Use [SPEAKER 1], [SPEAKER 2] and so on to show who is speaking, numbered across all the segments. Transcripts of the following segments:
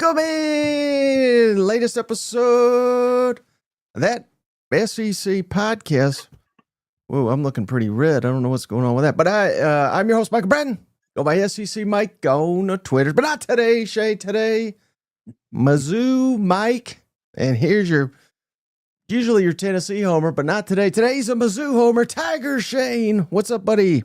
[SPEAKER 1] gentlemen, latest episode of that SEC podcast. Whoa, I'm looking pretty red. I don't know what's going on with that. But I'm your host, Michael Bratton. Go by SEC Mike on the Twitter. But not today, Shay. Today, Mizzou Mike. And here's usually your Tennessee homer, but not today. Today's a Mizzou homer. Tiger Shane. What's up, buddy?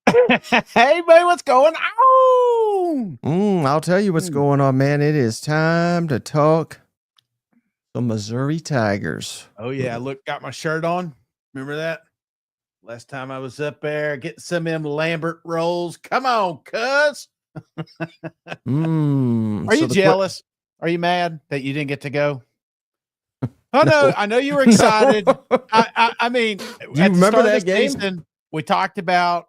[SPEAKER 2] Hey, buddy, what's going on?
[SPEAKER 1] I'll tell you what's going on, man. It is time to talk the Missouri Tigers.
[SPEAKER 2] Oh, yeah. Look, got my shirt on. Remember that? Last time I was up there getting some of them Lambert rolls. Come on, cuz. Are you jealous? Are you mad that you didn't get to go? Oh, no. I know you were excited. I mean,
[SPEAKER 1] do you remember that game?
[SPEAKER 2] Season, we talked about,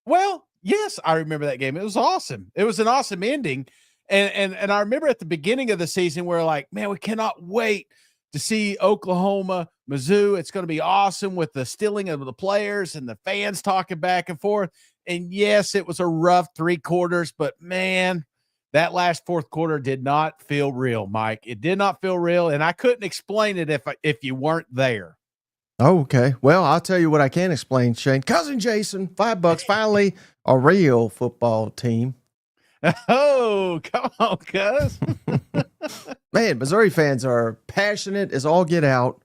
[SPEAKER 2] well, yes, I remember that game. It was awesome. It was an awesome ending. And I remember at the beginning of the season, we're like, man, we cannot wait to see Oklahoma, Mizzou. It's going to be awesome with the stealing of the players and the fans talking back and forth. And yes, it was a rough 3 quarters, but man, that last fourth quarter did not feel real, Mike. It did not feel real. And I couldn't explain it if you weren't there.
[SPEAKER 1] Oh, okay. Well, I'll tell you what I can explain, Shane. Cousin Jason, $5, finally a real football team.
[SPEAKER 2] Oh, come on, cuz.
[SPEAKER 1] Man, Missouri fans are passionate as all get out,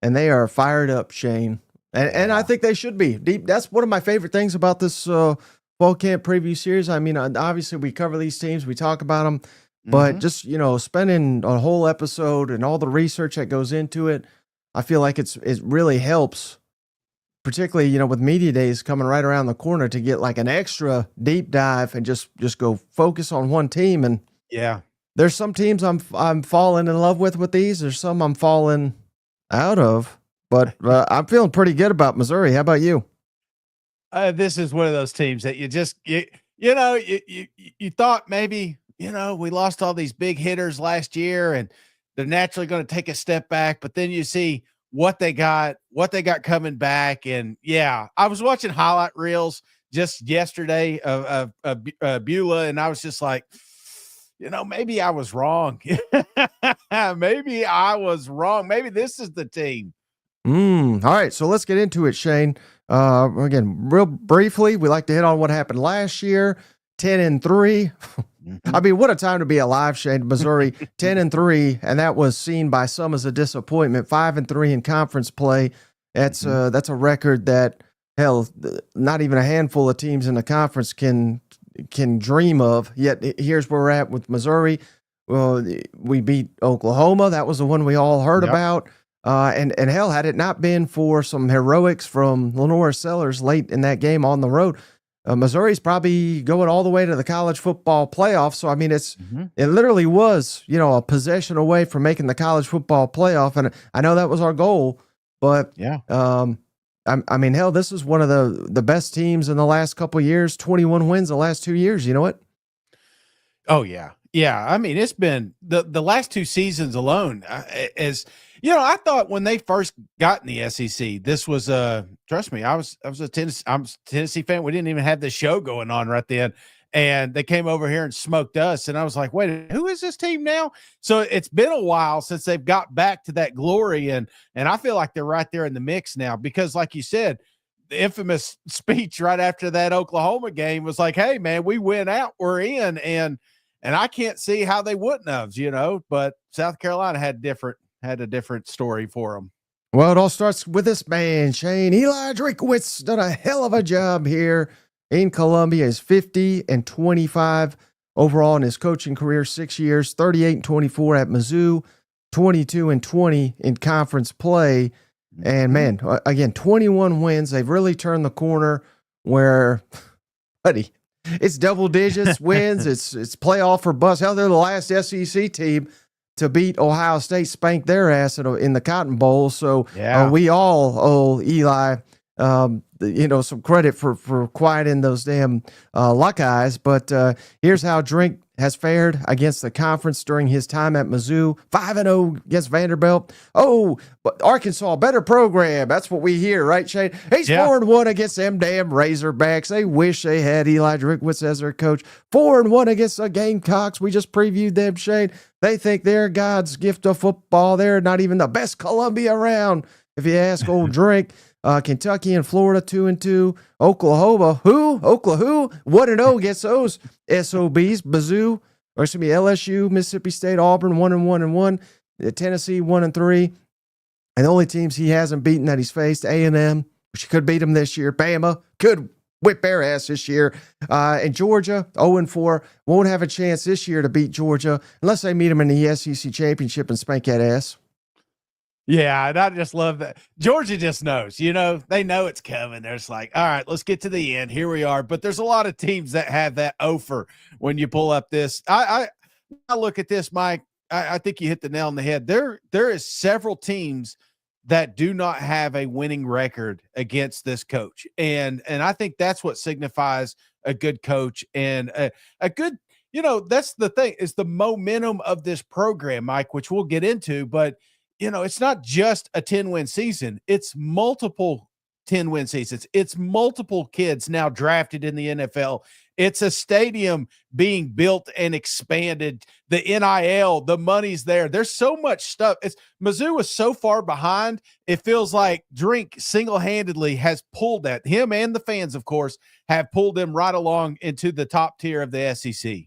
[SPEAKER 1] and they are fired up, Shane. And I think they should be. That's one of my favorite things about this fall camp preview series. I mean, obviously we cover these teams, we talk about them, but just, spending a whole episode and all the research that goes into it, I feel like it really helps, particularly, with media days coming right around the corner, to get like an extra deep dive and just go focus on one team. And
[SPEAKER 2] yeah,
[SPEAKER 1] there's some teams I'm falling in love with these. There's some I'm falling out of, but I'm feeling pretty good about Missouri. How about you?
[SPEAKER 2] This is one of those teams that you thought maybe, we lost all these big hitters last year and they're naturally going to take a step back, but then you see what they got coming back. And yeah, I was watching highlight reels just yesterday of Beulah, and I was just like, maybe I was wrong. Maybe I was wrong. Maybe this is the team.
[SPEAKER 1] All right, so let's get into it, Shane. Again, real briefly, we like to hit on what happened last year. 10-3. I mean, what a time to be alive, Shane. Missouri 10-3, and that was seen by some as a disappointment. 5-3 in conference play. That's a record that, hell, not even a handful of teams in the conference can dream of. Yet here's where we're at with Missouri. Well, we beat Oklahoma. That was the one we all heard about. And hell, had it not been for some heroics from Lenora Sellers late in that game on the road, Missouri's probably going all the way to the college football playoff. So, I mean, it literally was, a possession away from making the college football playoff. And I know that was our goal, but
[SPEAKER 2] yeah.
[SPEAKER 1] I mean, hell, this is one of the best teams in the last couple of years, 21 wins the last 2 years. You know what?
[SPEAKER 2] Oh, yeah. Yeah. I mean, it's been the last 2 seasons alone I thought when they first got in the SEC, this was trust me, I'm a Tennessee fan. We didn't even have the show going on right then. And they came over here and smoked us. And I was like, wait, who is this team now? So it's been a while since they've got back to that glory. And I feel like they're right there in the mix now, because like you said, the infamous speech right after that Oklahoma game was like, hey man, we went out, we're in. And I can't see how they wouldn't have, but South Carolina had a different story for them.
[SPEAKER 1] Well, it all starts with this man, Shane. Eli Drinkwitz done a hell of a job here in Columbia. He's 50-25 overall in his coaching career, 6 years, 38-24 at Mizzou, 22-20 in conference play. And man, again, 21 wins. They've really turned the corner where, buddy, it's double digits wins. It's playoff or bust. Hell, they're the last SEC team to beat Ohio State, spank their ass in the Cotton Bowl. So we all owe Eli, some credit for quieting those damn Luckeyes. But here's how Drink has fared against the conference during his time at Mizzou. 5-0 against Vanderbilt. Oh, but Arkansas, better program. That's what we hear, right, Shane? He's 4-1 against them damn Razorbacks. They wish they had Eli Drinkwitz as their coach. 4-1 against the Gamecocks. We just previewed them, Shane. They think they're God's gift of football. They're not even the best Columbia around, if you ask old Drink. Kentucky and Florida 2-2. Oklahoma, who? 1-0 against those SOBs. Mizzou, or excuse me, LSU, Mississippi State, Auburn 1-1. Tennessee 1-3. And the only teams he hasn't beaten that he's faced, A&M, which could beat him this year. Bama could whip their ass this year. And Georgia 0-4 won't have a chance this year to beat Georgia unless they meet him in the SEC championship and spank that ass.
[SPEAKER 2] Yeah, and I just love that. Georgia just knows, they know it's coming. They're just like, all right, let's get to the end. Here we are. But there's a lot of teams that have that offer when you pull up this. I look at this, Mike. I think you hit the nail on the head. There is several teams that do not have a winning record against this coach. And I think that's what signifies a good coach and a good, that's the thing, is the momentum of this program, Mike, which we'll get into, but it's not just a 10-win season. It's multiple 10-win seasons. It's multiple kids now drafted in the NFL. It's a stadium being built and expanded. The NIL, the money's there. There's so much stuff. Mizzou is so far behind. It feels like Drink single-handedly has pulled that. Him and the fans, of course, have pulled them right along into the top tier of the SEC.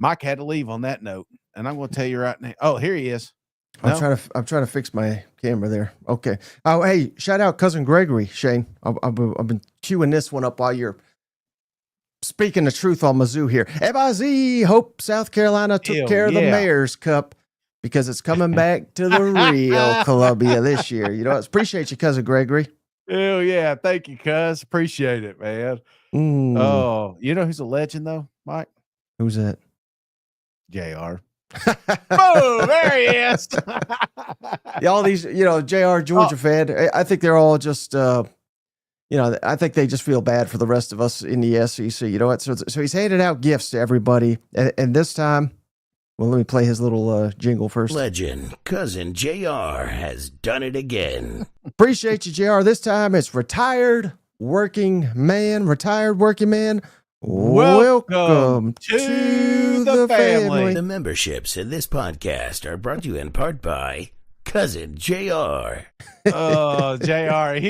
[SPEAKER 2] Mike had to leave on that note, and I'm going to tell you right now. Oh, here he is. No?
[SPEAKER 1] I'm trying to fix my camera there. Okay. Oh, hey, shout out cousin Gregory, Shane. I've been queuing this one up while you're speaking the truth on Mizzou here. MIZ, hope South Carolina took care of the Mayor's Cup because it's coming back to the real Columbia this year. Appreciate you, cousin Gregory.
[SPEAKER 2] Hell yeah. Thank you, cuz. Appreciate it, man. Oh, you know who's a legend though, Mike?
[SPEAKER 1] Who's that?
[SPEAKER 2] JR. Oh, there he is.
[SPEAKER 1] All these, JR Georgia fan. I think they're all just, I think they just feel bad for the rest of us in the SEC. You know what? So he's handed out gifts to everybody, and this time, well, let me play his little jingle first.
[SPEAKER 3] Legend cousin JR has done it again.
[SPEAKER 1] Appreciate you, JR. This time it's retired working man. Welcome to the family.
[SPEAKER 3] The memberships in this podcast are brought to you in part by Cousin JR.
[SPEAKER 2] Oh, JR.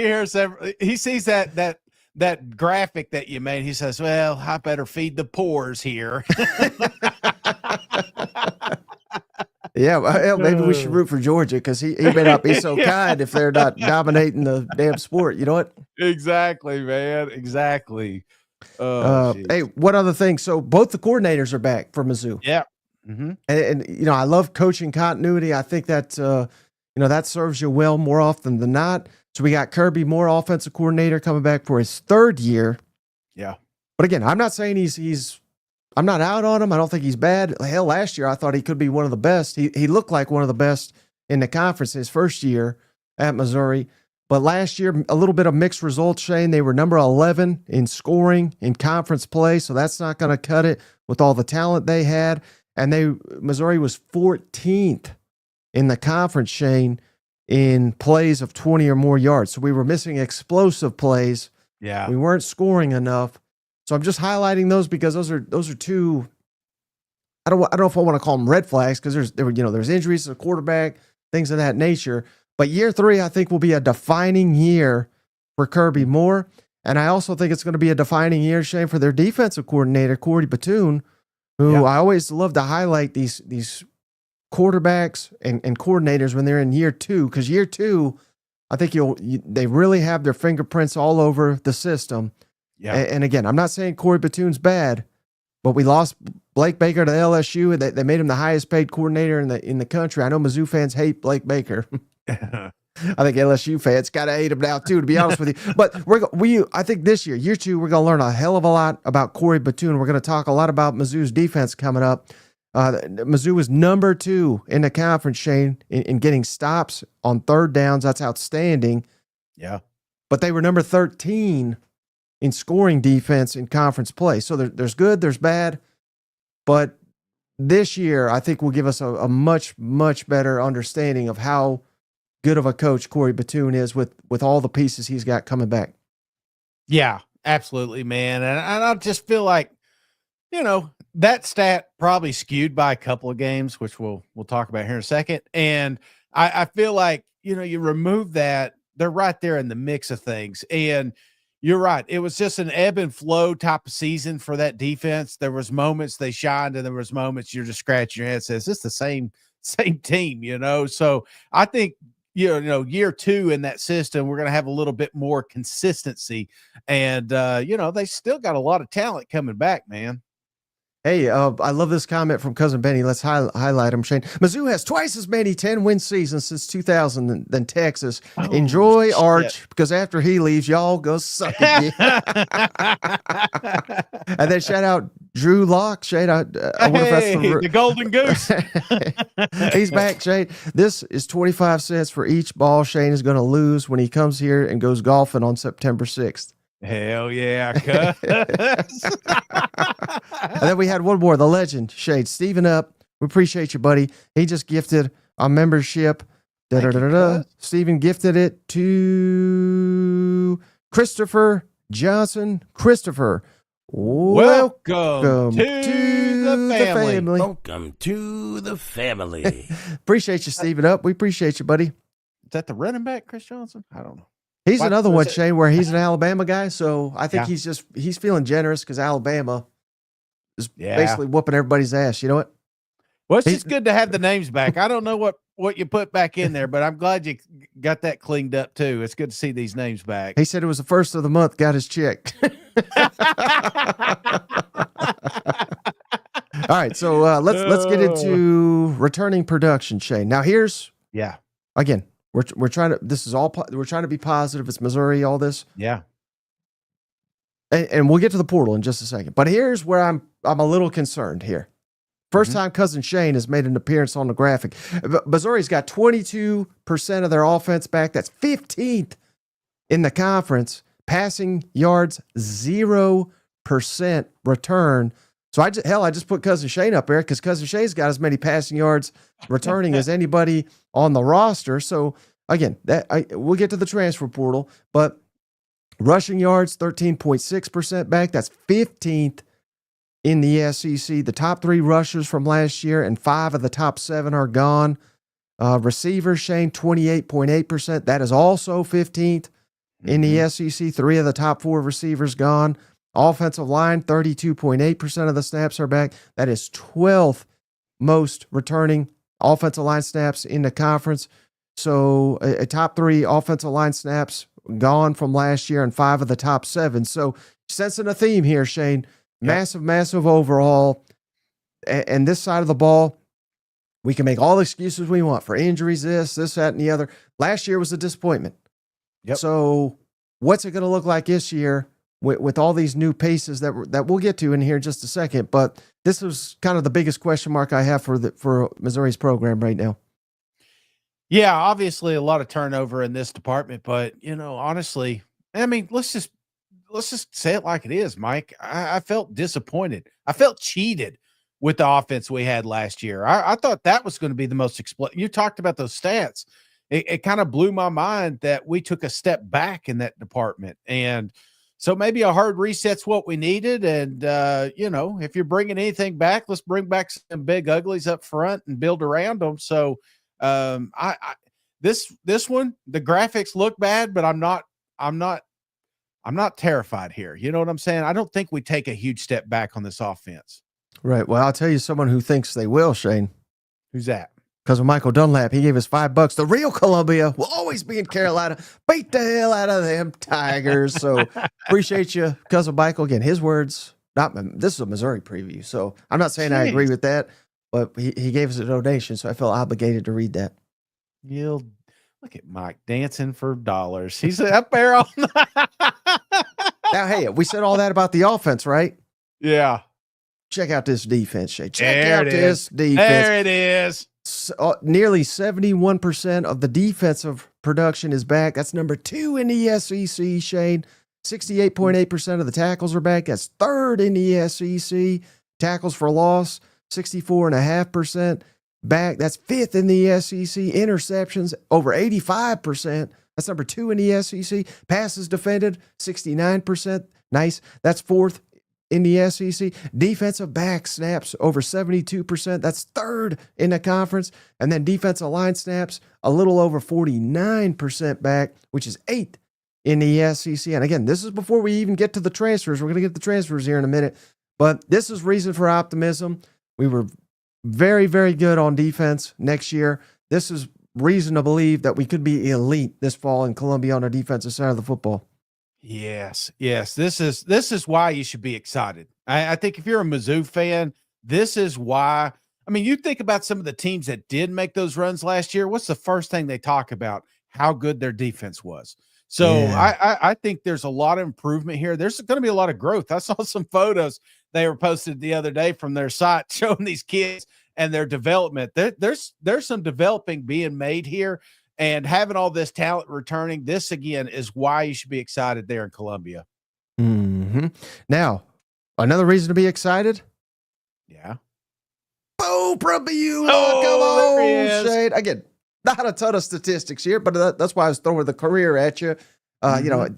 [SPEAKER 2] He sees that graphic that you made. He says, well, I better feed the pores here.
[SPEAKER 1] Yeah, well, maybe we should root for Georgia because he may not be so kind if they're not dominating the damn sport. You know what?
[SPEAKER 2] Exactly, man. Exactly.
[SPEAKER 1] Hey, one other thing. So both the coordinators are back for Mizzou.
[SPEAKER 2] Yeah. Mm-hmm.
[SPEAKER 1] And I love coaching continuity. I think that, that serves you well more often than not. So we got Kirby Moore, offensive coordinator, coming back for his third year.
[SPEAKER 2] Yeah.
[SPEAKER 1] But again, I'm not saying I'm not out on him. I don't think he's bad. Hell, last year I thought he could be one of the best. He looked like one of the best in the conference his first year at Missouri. But last year, a little bit of mixed results, Shane. They were number 11 in scoring in conference play, so that's not going to cut it with all the talent they had. And Missouri was 14th in the conference, Shane, in plays of 20 or more yards. So we were missing explosive plays.
[SPEAKER 2] Yeah.
[SPEAKER 1] We weren't scoring enough. So I'm just highlighting those because those are two. I don't know if I want to call them red flags because there's injuries to the quarterback, things of that nature. But year 3, I think, will be a defining year for Kirby Moore. And I also think it's going to be a defining year, Shane, for their defensive coordinator, Corey Batoon, who I always love to highlight these quarterbacks and coordinators when they're in year 2. Because year 2, I think they really have their fingerprints all over the system. Yeah. And again, I'm not saying Corey Batoon's bad, but we lost Blake Baker to LSU, and they made him the highest paid coordinator in the country. I know Mizzou fans hate Blake Baker. I think LSU fans gotta hate him now too, to be honest with you. But I think this year 2, we're gonna learn a hell of a lot about Corey Batoon. We're gonna talk a lot about Mizzou's defense coming up. Mizzou was number 2 in the conference, Shane, in getting stops on third downs. That's outstanding.
[SPEAKER 2] Yeah,
[SPEAKER 1] but they were number 13 in scoring defense in conference play. So there's good, there's bad. but this year I think will give us a much, much better understanding of how good of a coach Corey Batoon is with all the pieces he's got coming back.
[SPEAKER 2] Yeah, absolutely, man. And I just feel like, that stat probably skewed by a couple of games, which we'll talk about here in a second. And I feel like, you remove that, they're right there in the mix of things. And you're right. It was just an ebb and flow type of season for that defense. There was moments they shined, and there was moments you're just scratching your head, says, "Is this the same team?" So I think, year 2 in that system, we're going to have a little bit more consistency. And, they still got a lot of talent coming back, man.
[SPEAKER 1] Hey, I love this comment from Cousin Benny. Let's highlight him, Shane. Mizzou has twice as many 10-win seasons since 2000 than Texas. Enjoy Arch, because after he leaves, y'all go suck again. And then shout out Drew Locke, Shane. I wonder if that's
[SPEAKER 2] the golden goose.
[SPEAKER 1] He's back, Shane. This is 25 cents for each ball Shane is going to lose when he comes here and goes golfing on September 6th.
[SPEAKER 2] Hell yeah, cuz.
[SPEAKER 1] And then we had one more, the legend, Shade. Steven Up. We appreciate you, buddy. He just gifted a membership. Steven gifted it to Christopher Johnson. Christopher, welcome to the family.
[SPEAKER 3] Welcome to the family.
[SPEAKER 1] Appreciate you, Steven Up. We appreciate you, buddy.
[SPEAKER 2] Is that the running back, Chris Johnson? I don't know.
[SPEAKER 1] He's another one, Shane, where he's an Alabama guy. So I think he's feeling generous because Alabama is basically whooping everybody's ass. You know what?
[SPEAKER 2] Well, it's just good to have the names back. I don't know what you put back in there, but I'm glad you got that cleaned up too. It's good to see these names back.
[SPEAKER 1] He said it was the first of the month, got his check. All right, so let's get into returning production, Shane. Now again, we're trying to. This is all. We're trying to be positive. It's Missouri. All this.
[SPEAKER 2] Yeah.
[SPEAKER 1] And we'll get to the portal in just a second. But here's where I'm a little concerned here. First time Cousin Shane has made an appearance on the graphic. Missouri's got 22% of their offense back. That's 15th in the conference. Passing yards, 0% return. So I just put Cousin Shane up there because Cousin Shane's got as many passing yards returning as anybody on the roster. So again, we'll get to the transfer portal, but rushing yards, 13.6% back. That's 15th in the SEC. The top 3 rushers from last year and 5 of the top 7 are gone. Receivers, Shane, 28.8%. That is also 15th in the SEC. 3 of the top 4 receivers gone. Offensive line, 32.8% of the snaps are back. That is 12th most returning offensive line snaps in the conference. So a top 3 offensive line snaps gone from last year and 5 of the top 7. So sensing a theme here, Shane. Massive overhaul. And this side of the ball, we can make all the excuses we want for injuries, this, that, and the other. Last year was a disappointment.
[SPEAKER 2] Yep.
[SPEAKER 1] So what's it going to look like this year with all these new pieces that we'll get to in here in just a second? But this is kind of the biggest question mark I have for Missouri's program right now.
[SPEAKER 2] Yeah, obviously a lot of turnover in this department, but honestly, I mean, let's just say it like it is, Mike. I felt disappointed. I felt cheated with the offense we had last year. I thought that was going to be the most you talked about those stats. It kind of blew my mind that we took a step back in that department. And so maybe a hard reset's what we needed. And, if you're bringing anything back, let's bring back some big uglies up front and build around them. So this one, the graphics look bad, but I'm not terrified here. You know what I'm saying? I don't think we take a huge step back on this offense. Right.
[SPEAKER 1] Well, I'll tell you someone who thinks they will, Shane.
[SPEAKER 2] Who's that?
[SPEAKER 1] Because of Michael Dunlap, he gave us $5. The real Columbia will always be in Carolina. Beat the hell out of them Tigers. So appreciate you, Cousin Michael. Again, his words. This is a Missouri preview, so I'm not saying I agree with that, but he gave us a donation, so I felt obligated to read that.
[SPEAKER 2] You'll look at Mike dancing for dollars. He's up there all night.
[SPEAKER 1] Now, hey, we said all that about the offense, right?
[SPEAKER 2] Yeah.
[SPEAKER 1] Check out this defense, Shay.
[SPEAKER 2] There it is.
[SPEAKER 1] Nearly 71% of the defensive production is back. That's number 2 in the SEC, Shane. 68.8% of the tackles are back. That's 3rd in the SEC. Tackles for loss, 64.5% back. That's 5th in the SEC. Interceptions, over 85%. That's number 2 in the SEC. Passes defended, 69%. Nice. That's 4th in the SEC. Defensive back snaps, over 72%. That's 3rd in the conference. And then defensive line snaps, a little over 49% back, which is 8th in the SEC. And again, this is before we even get to the transfers. We're going to get the transfers here in a minute. But this is reason for optimism. We were very, very good on defense next year. This is reason to believe that we could be elite this fall in Columbia on the defensive side of the football.
[SPEAKER 2] Yes. This is why you should be excited. I think if you're a Mizzou fan, this is why. I mean, you think about some of the teams that did make those runs last year. What's the first thing they talk about? How good their defense was. So yeah. I think there's a lot of improvement here. There's going to be a lot of growth. I saw some photos they were posted the other day from their site showing these kids and their development. There's some developing being made here, and having all this talent returning. This again is why you should be excited there in Columbia.
[SPEAKER 1] Mm-hmm. Now, another reason to be excited.
[SPEAKER 2] Yeah.
[SPEAKER 1] Bo Prabula, come on, Shane. Again, not a ton of statistics here, but that's why I was throwing the career at you. You know,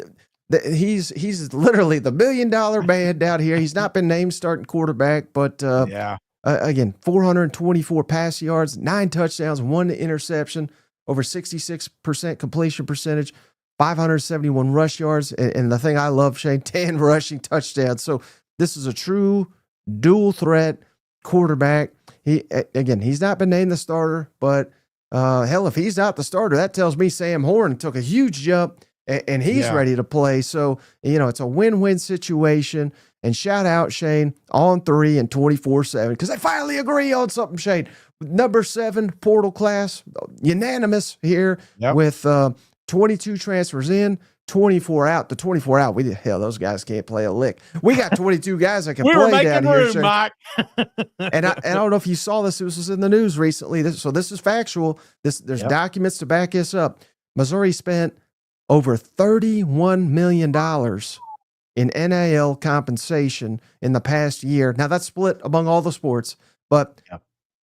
[SPEAKER 1] he's literally the $1 million man down here. He's not been named starting quarterback, but again, 424 pass yards, 9 touchdowns, 1 interception, over 66% completion percentage, 571 rush yards, and the thing I love, Shane, 10 rushing touchdowns. So this is a true dual threat quarterback. He's not been named the starter, but hell, if he's not the starter, that tells me Sam Horn took a huge jump and he's ready to play. So, you know, it's a win-win situation. And shout out, Shane, on 3 and 24/7, because they finally agree on something, Shane. Number 7 portal class, unanimous here with 22 transfers in, 24 out. The 24 out, those guys can't play a lick. We got 22 guys that can play down here, Shane.
[SPEAKER 2] Mike.
[SPEAKER 1] And I don't know if you saw this. This was in the news recently. So this is factual. There's documents to back this up. Missouri spent over $31 million in NIL compensation in the past year. Now that's split among all the sports, but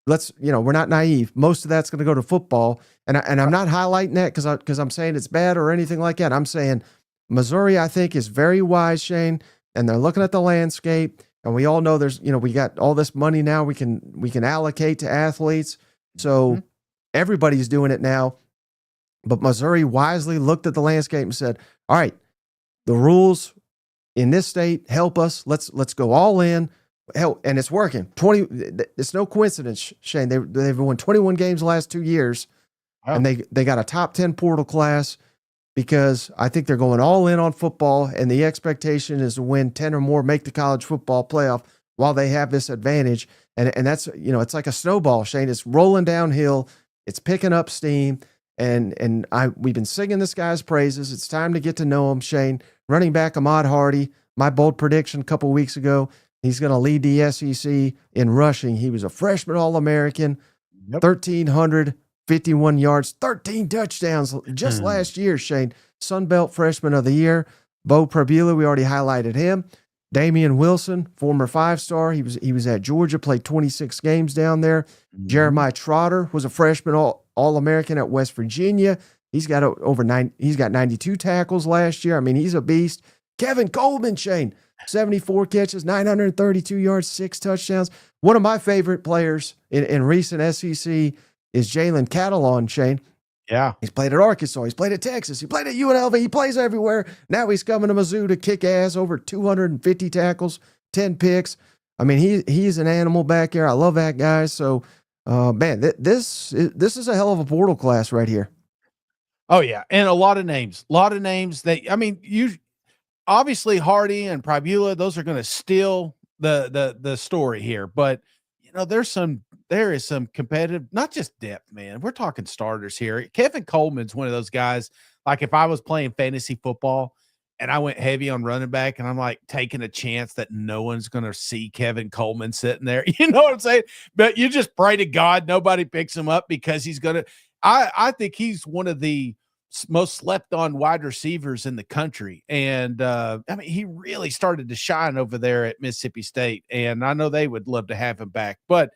[SPEAKER 1] we're not naive. Most of that's going to go to football. And I'm not highlighting that because I'm saying it's bad or anything like that. I'm saying Missouri, I think, is very wise, Shane, and they're looking at the landscape. And we all know we got all this money now we can allocate to athletes. So everybody's doing it now. But Missouri wisely looked at the landscape and said, all right, the rules in this state help us. Let's go all in. Hell, and it's working. It's no coincidence, Shane. They've won 21 games the last 2 years, and they got a top 10 portal class because I think they're going all in on football, and the expectation is to win 10 or more, make the college football playoff while they have this advantage. And that's, it's like a snowball, Shane. It's rolling downhill. It's picking up steam. And we've been singing this guy's praises. It's time to get to know him, Shane. Running back Ahmad Hardy, my bold prediction a couple of weeks ago, he's going to lead the SEC in rushing. He was a freshman All-American, 1,351 yards, 13 touchdowns just last year, Shane. Sun Belt Freshman of the Year. Bo Prabula, we already highlighted him. Damian Wilson, former 5-star. He was at Georgia, played 26 games down there. Jeremiah Trotter was a freshman All-American at West Virginia. He's got he's got 92 tackles last year. I mean, he's a beast. Kevin Coleman, Shane, 74 catches, 932 yards, 6 touchdowns. One of my favorite players in recent SEC is Jalen Catalon, Shane.
[SPEAKER 2] Yeah.
[SPEAKER 1] He's played at Arkansas. He's played at Texas. He played at UNLV. He plays everywhere. Now he's coming to Mizzou to kick ass, over 250 tackles, 10 picks. I mean, he's an animal back there. I love that guy. So, man, this is a hell of a portal class right here.
[SPEAKER 2] Oh, yeah. And a lot of names that, I mean, obviously Hardy and Prabula, those are going to steal the story here. But, there is some competitive, not just depth, man. We're talking starters here. Kevin Coleman's one of those guys. Like if I was playing fantasy football and I went heavy on running back and I'm like taking a chance that no one's going to see Kevin Coleman sitting there, you know what I'm saying? But you just pray to God nobody picks him up because he's going to, I think he's one of the most slept on wide receivers in the country. And I mean, he really started to shine over there at Mississippi State. And I know they would love to have him back. But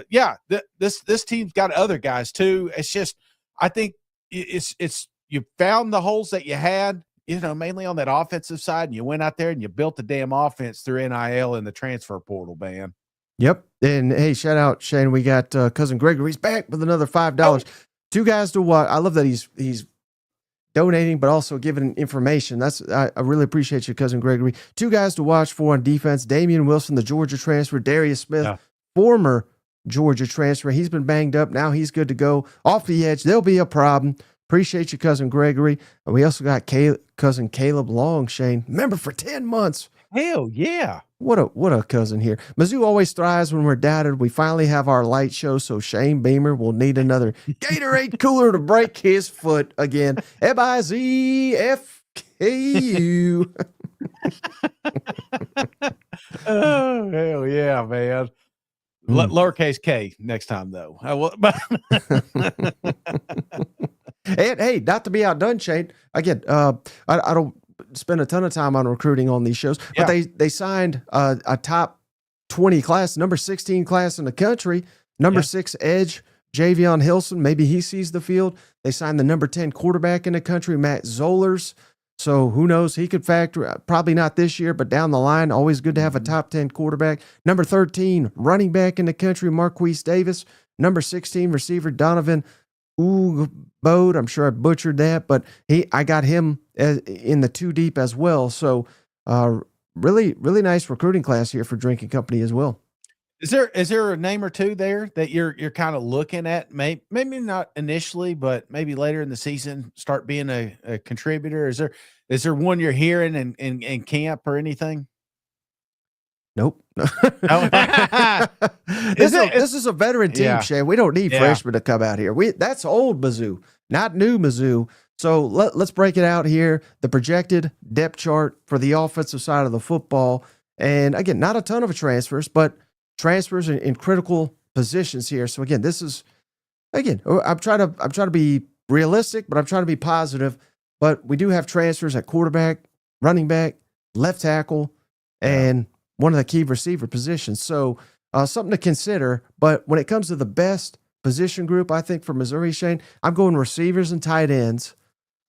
[SPEAKER 2] yeah, this team's got other guys too. It's just, I think it's you found the holes that you had, mainly on that offensive side, and you went out there and you built the damn offense through NIL and the transfer portal, man.
[SPEAKER 1] Yep. And hey, shout out, Shane. We got cousin Gregory's back with another $5.
[SPEAKER 2] Oh.
[SPEAKER 1] Two guys to watch. I love that he's donating, but also giving information. I really appreciate you, cousin Gregory. Two guys to watch for on defense: Damian Wilson, the Georgia transfer; Darius Smith, former Georgia transfer. He's been banged up. Now he's good to go. Off the edge, there'll be a problem. Appreciate you, cousin Gregory. And we also got cousin Caleb Long, Shane. Remember, for 10 months.
[SPEAKER 2] Hell yeah.
[SPEAKER 1] What a cousin here. Mizzou always thrives when we're doubted. We finally have our light show, so Shane Beamer will need another Gatorade cooler to break his foot again. MIZFKU.
[SPEAKER 2] Oh, hell yeah, man. Lowercase K next time, though.
[SPEAKER 1] And hey, not to be outdone, Shane. Again, I don't spend a ton of time on recruiting on these shows, but they signed a top 20 class, number 16 class in the country, number 6 edge, Javion Hilson. Maybe he sees the field. They signed the number 10 quarterback in the country, Matt Zollers. So who knows? He could factor, probably not this year, but down the line. Always good to have a top 10 quarterback. Number 13 running back in the country, Marquise Davis. Number 16 receiver, Donovan Bode. I'm sure I butchered that, but I got him in the 2 deep as well. So really, really nice recruiting class here for Drinking Company as well.
[SPEAKER 2] Is there a name or two there that you're kind of looking at? Maybe not initially, but maybe later in the season start being a contributor. Is there one you're hearing in camp or anything?
[SPEAKER 1] Nope. This is a veteran team, Shane. We don't need freshmen to come out here. That's old Mizzou, not new Mizzou. So let's break it out here. The projected depth chart for the offensive side of the football. And again, not a ton of transfers, but transfers in critical positions here. So again, I'm trying to be realistic, but I'm trying to be positive. But we do have transfers at quarterback, running back, left tackle, and one of the key receiver positions. So something to consider. But when it comes to the best position group, I think for Missouri, Shane, I'm going receivers and tight ends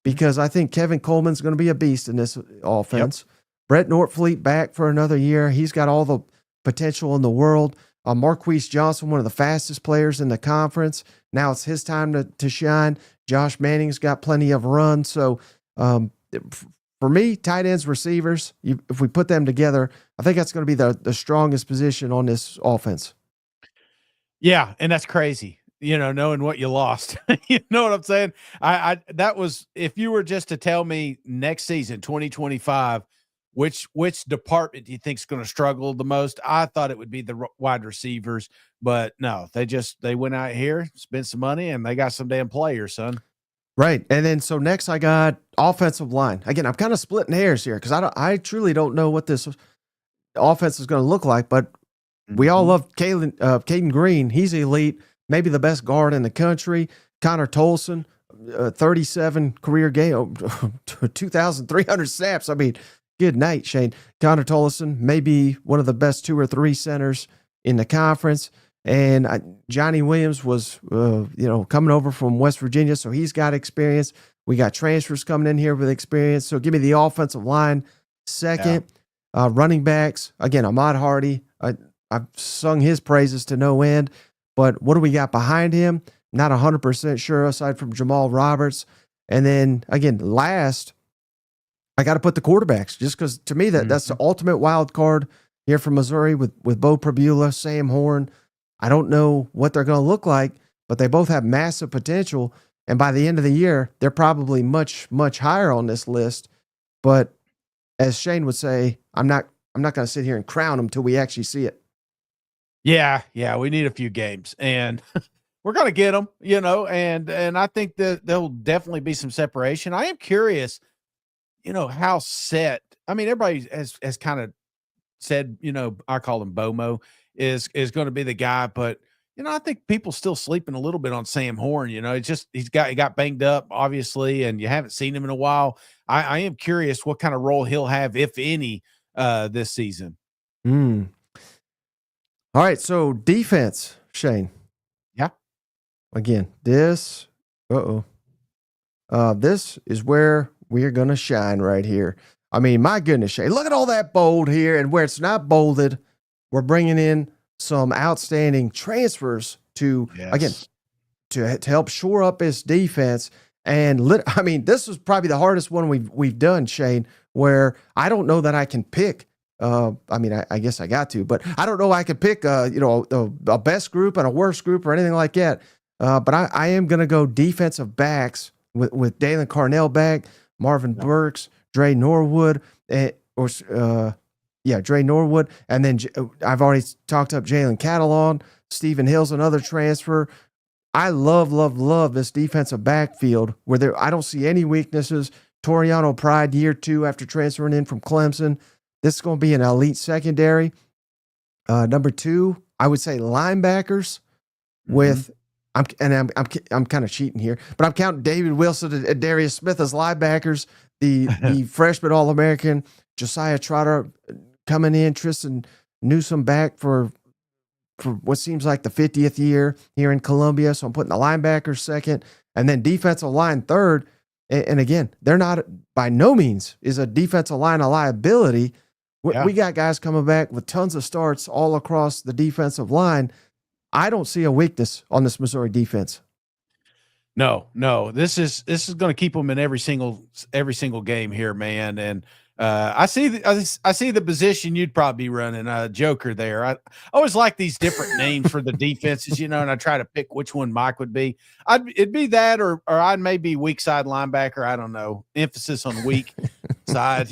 [SPEAKER 1] because I think Kevin Coleman's going to be a beast in this offense. Brett Nortfleet back for another year. He's got all the potential in the world. Marquise Johnson, one of the fastest players in the conference. Now it's his time to shine. Josh Manning's got plenty of run. So for me, tight ends, receivers, if we put them together, I think that's going to be the strongest position on this offense.
[SPEAKER 2] Yeah, and that's crazy. Knowing what you lost. You know what I'm saying? That was, if you were just to tell me next season, 2025, which department do you think is going to struggle the most? I thought it would be the wide receivers, but no, they went out here, spent some money, and they got some damn players, son.
[SPEAKER 1] Right. And then so next I got offensive line. Again, I'm kind of splitting hairs here because I truly don't know what this offense is going to look like, but we all love Caden Green. He's elite, maybe the best guard in the country. Connor Tolson, 37 career game, 2,300 snaps. I mean, good night, Shane. Connor Tolson, maybe one of the best 2 or 3 centers in the conference. And Johnny Williams was, coming over from West Virginia, so he's got experience. We got transfers coming in here with experience. So give me the offensive line second. Running backs, again, Ahmad Hardy. I've sung his praises to no end. But what do we got behind him? Not 100% sure, aside from Jamal Roberts. And then, again, last, I got to put the quarterbacks, just because to me that's the ultimate wild card here from Missouri with Bo Prabula, Sam Horn. I don't know what they're going to look like, but they both have massive potential. And by the end of the year, they're probably much, much higher on this list. But as Shane would say, I'm not going to sit here and crown them till we actually see it.
[SPEAKER 2] Yeah, we need a few games, and we're going to get them, and I think that there'll definitely be some separation. I am curious, how set. I mean, everybody has kind of said, I call him Bomo is going to be the guy, but I think people still sleeping a little bit on Sam Horn. It's just he got banged up, obviously, and you haven't seen him in a while. I am curious what kind of role he'll have, if any, this season.
[SPEAKER 1] Mm. All right, so defense, Shane.
[SPEAKER 2] Yeah.
[SPEAKER 1] Again, this is where we are going to shine right here. I mean, my goodness, Shane, look at all that bold here, and where it's not bolded, we're bringing in some outstanding transfers to help shore up his defense. And I mean, this was probably the hardest one we've done, Shane, where I don't know that I can pick. I mean, I guess I got to, but I don't know I could pick a best group and a worst group or anything like that. But I am going to go defensive backs with Dalen Carnell back, Marvin Burks, Dre Norwood, Dre Norwood. And then I've already talked up Jalen Catalon. Stephen Hill's another transfer. I love this defensive backfield where I don't see any weaknesses. Toriano Pride, year 2 after transferring in from Clemson. This is going to be an elite secondary. Number 2, I would say linebackers with, I'm kind of cheating here, but I'm counting David Wilson and Darius Smith as linebackers. The freshman All-American, Josiah Trotter coming in, Tristan Newsome back for what seems like the 50th year here in Columbia. So I'm putting the linebackers second, and then defensive line third. And again, they're not, by no means is a defensive line a liability. We got guys coming back with tons of starts all across the defensive line. I don't see a weakness on this Missouri defense.
[SPEAKER 2] No, this is going to keep them in every single game here, man. And I see the position you'd probably be running, Joker there. I always like these different names for the defenses, and I try to pick which one Mike would be. It'd be that, or I'd maybe weak side linebacker. I don't know, emphasis on weak side,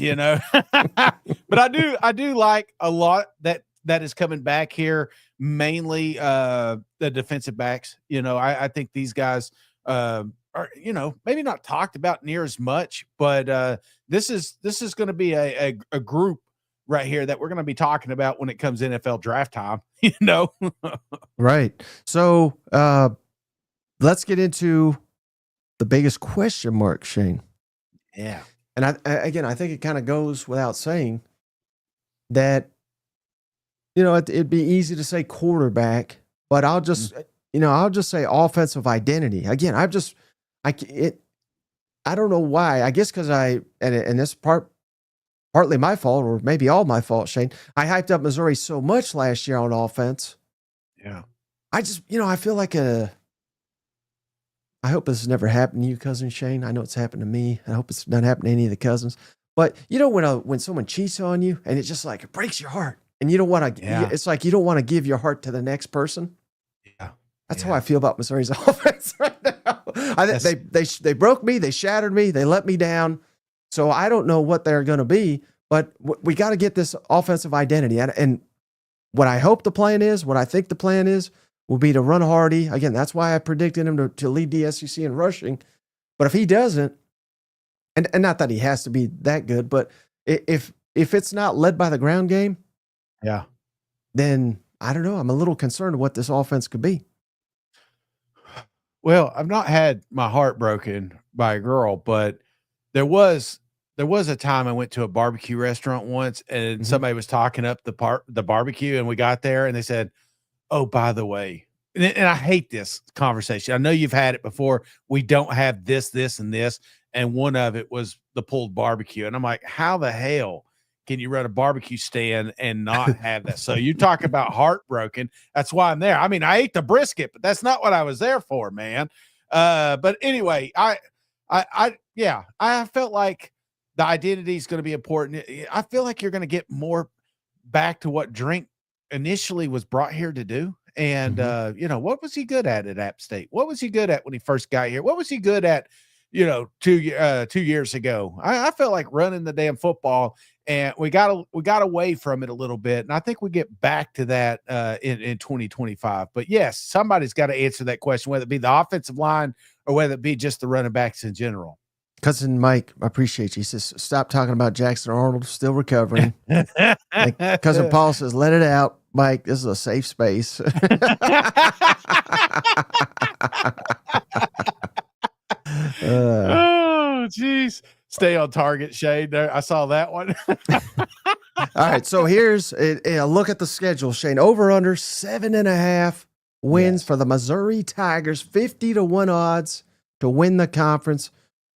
[SPEAKER 2] But I do like a lot that is coming back here, mainly the defensive backs. I think these guys are, maybe not talked about near as much, but this is going to be a group right here that we're going to be talking about when it comes NFL draft time,
[SPEAKER 1] Right. So let's get into the biggest question mark, Shane.
[SPEAKER 2] Yeah.
[SPEAKER 1] And I think it kind of goes without saying that, it'd be easy to say quarterback, but I'll just say offensive identity. Again, I don't know why. I guess because and this partly my fault, or maybe all my fault, Shane. I hyped up Missouri so much last year on offense.
[SPEAKER 2] Yeah.
[SPEAKER 1] I just, I feel like I hope this has never happened to you, cousin Shane. I know it's happened to me. I hope it's not happened to any of the cousins. But when someone cheats on you and it's just like, it breaks your heart, and you don't want to, it's like you don't want to give your heart to the next person.
[SPEAKER 2] Yeah.
[SPEAKER 1] That's how I feel about Missouri's offense right now. They broke me, they shattered me, they let me down. So I don't know what they're going to be, but we got to get this offensive identity. And what I hope the plan is, what I think the plan is, will be to run Hardy. Again, that's why I predicted him to lead the SEC in rushing. But if he doesn't, and not that he has to be that good, but if it's not led by the ground game, then I don't know. I'm a little concerned what this offense could be.
[SPEAKER 2] Well, I've not had my heart broken by a girl, but there was a time I went to a barbecue restaurant once, and somebody was talking up the barbecue, and we got there and they said, "Oh, by the way," and I hate this conversation. I know you've had it before. We don't have this, and this, and one of it was the pulled barbecue, and I'm like, how the hell can you run a barbecue stand and not have that? So you talk about heartbroken. That's why I'm there. I mean, I ate the brisket, but that's not what I was there for, man. But anyway, I felt like the identity is going to be important. I feel like you're going to get more back to what Drink initially was brought here to do. And, what was he good at App State? What was he good at when he first got here? What was he good at, 2 years ago? I felt like running the damn football, and we got away from it a little bit. And I think we get back to that in 2025. But yes, somebody's got to answer that question, whether it be the offensive line or whether it be just the running backs in general.
[SPEAKER 1] Cousin Mike, I appreciate you. He says, stop talking about Jackson Arnold, still recovering. Cousin Paul says, let it out. Mike, this is a safe space.
[SPEAKER 2] Oh, jeez. Stay on target, Shane. There, I saw that one.
[SPEAKER 1] All right, so here's a look at the schedule, Shane. Over under 7.5 wins for the Missouri Tigers, 50-1 odds to win the conference,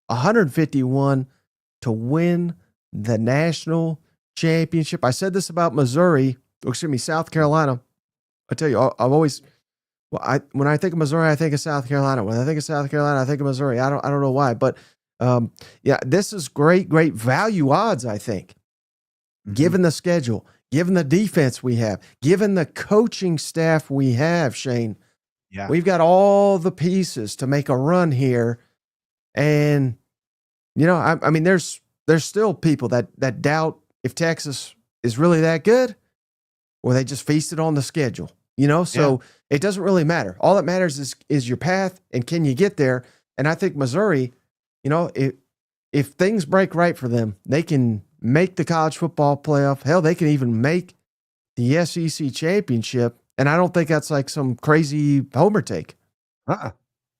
[SPEAKER 1] 151 to win the national championship. I said this about Missouri, South Carolina. I tell you, I've always, when I think of Missouri, I think of South Carolina. When I think of South Carolina, I think of Missouri. I don't know why, but this is great value odds, I think. Given the schedule, given the defense we have, given the coaching staff we have, Shane, we've got all the pieces to make a run here. And, I mean, there's still people that doubt if Texas is really that good or they just feasted on the schedule, so it doesn't really matter. All that matters is your path and can you get there? And I think Missouri, if things break right for them, they can make the college football playoff. Hell, they can even make the SEC championship. And I don't think that's like some crazy homer take.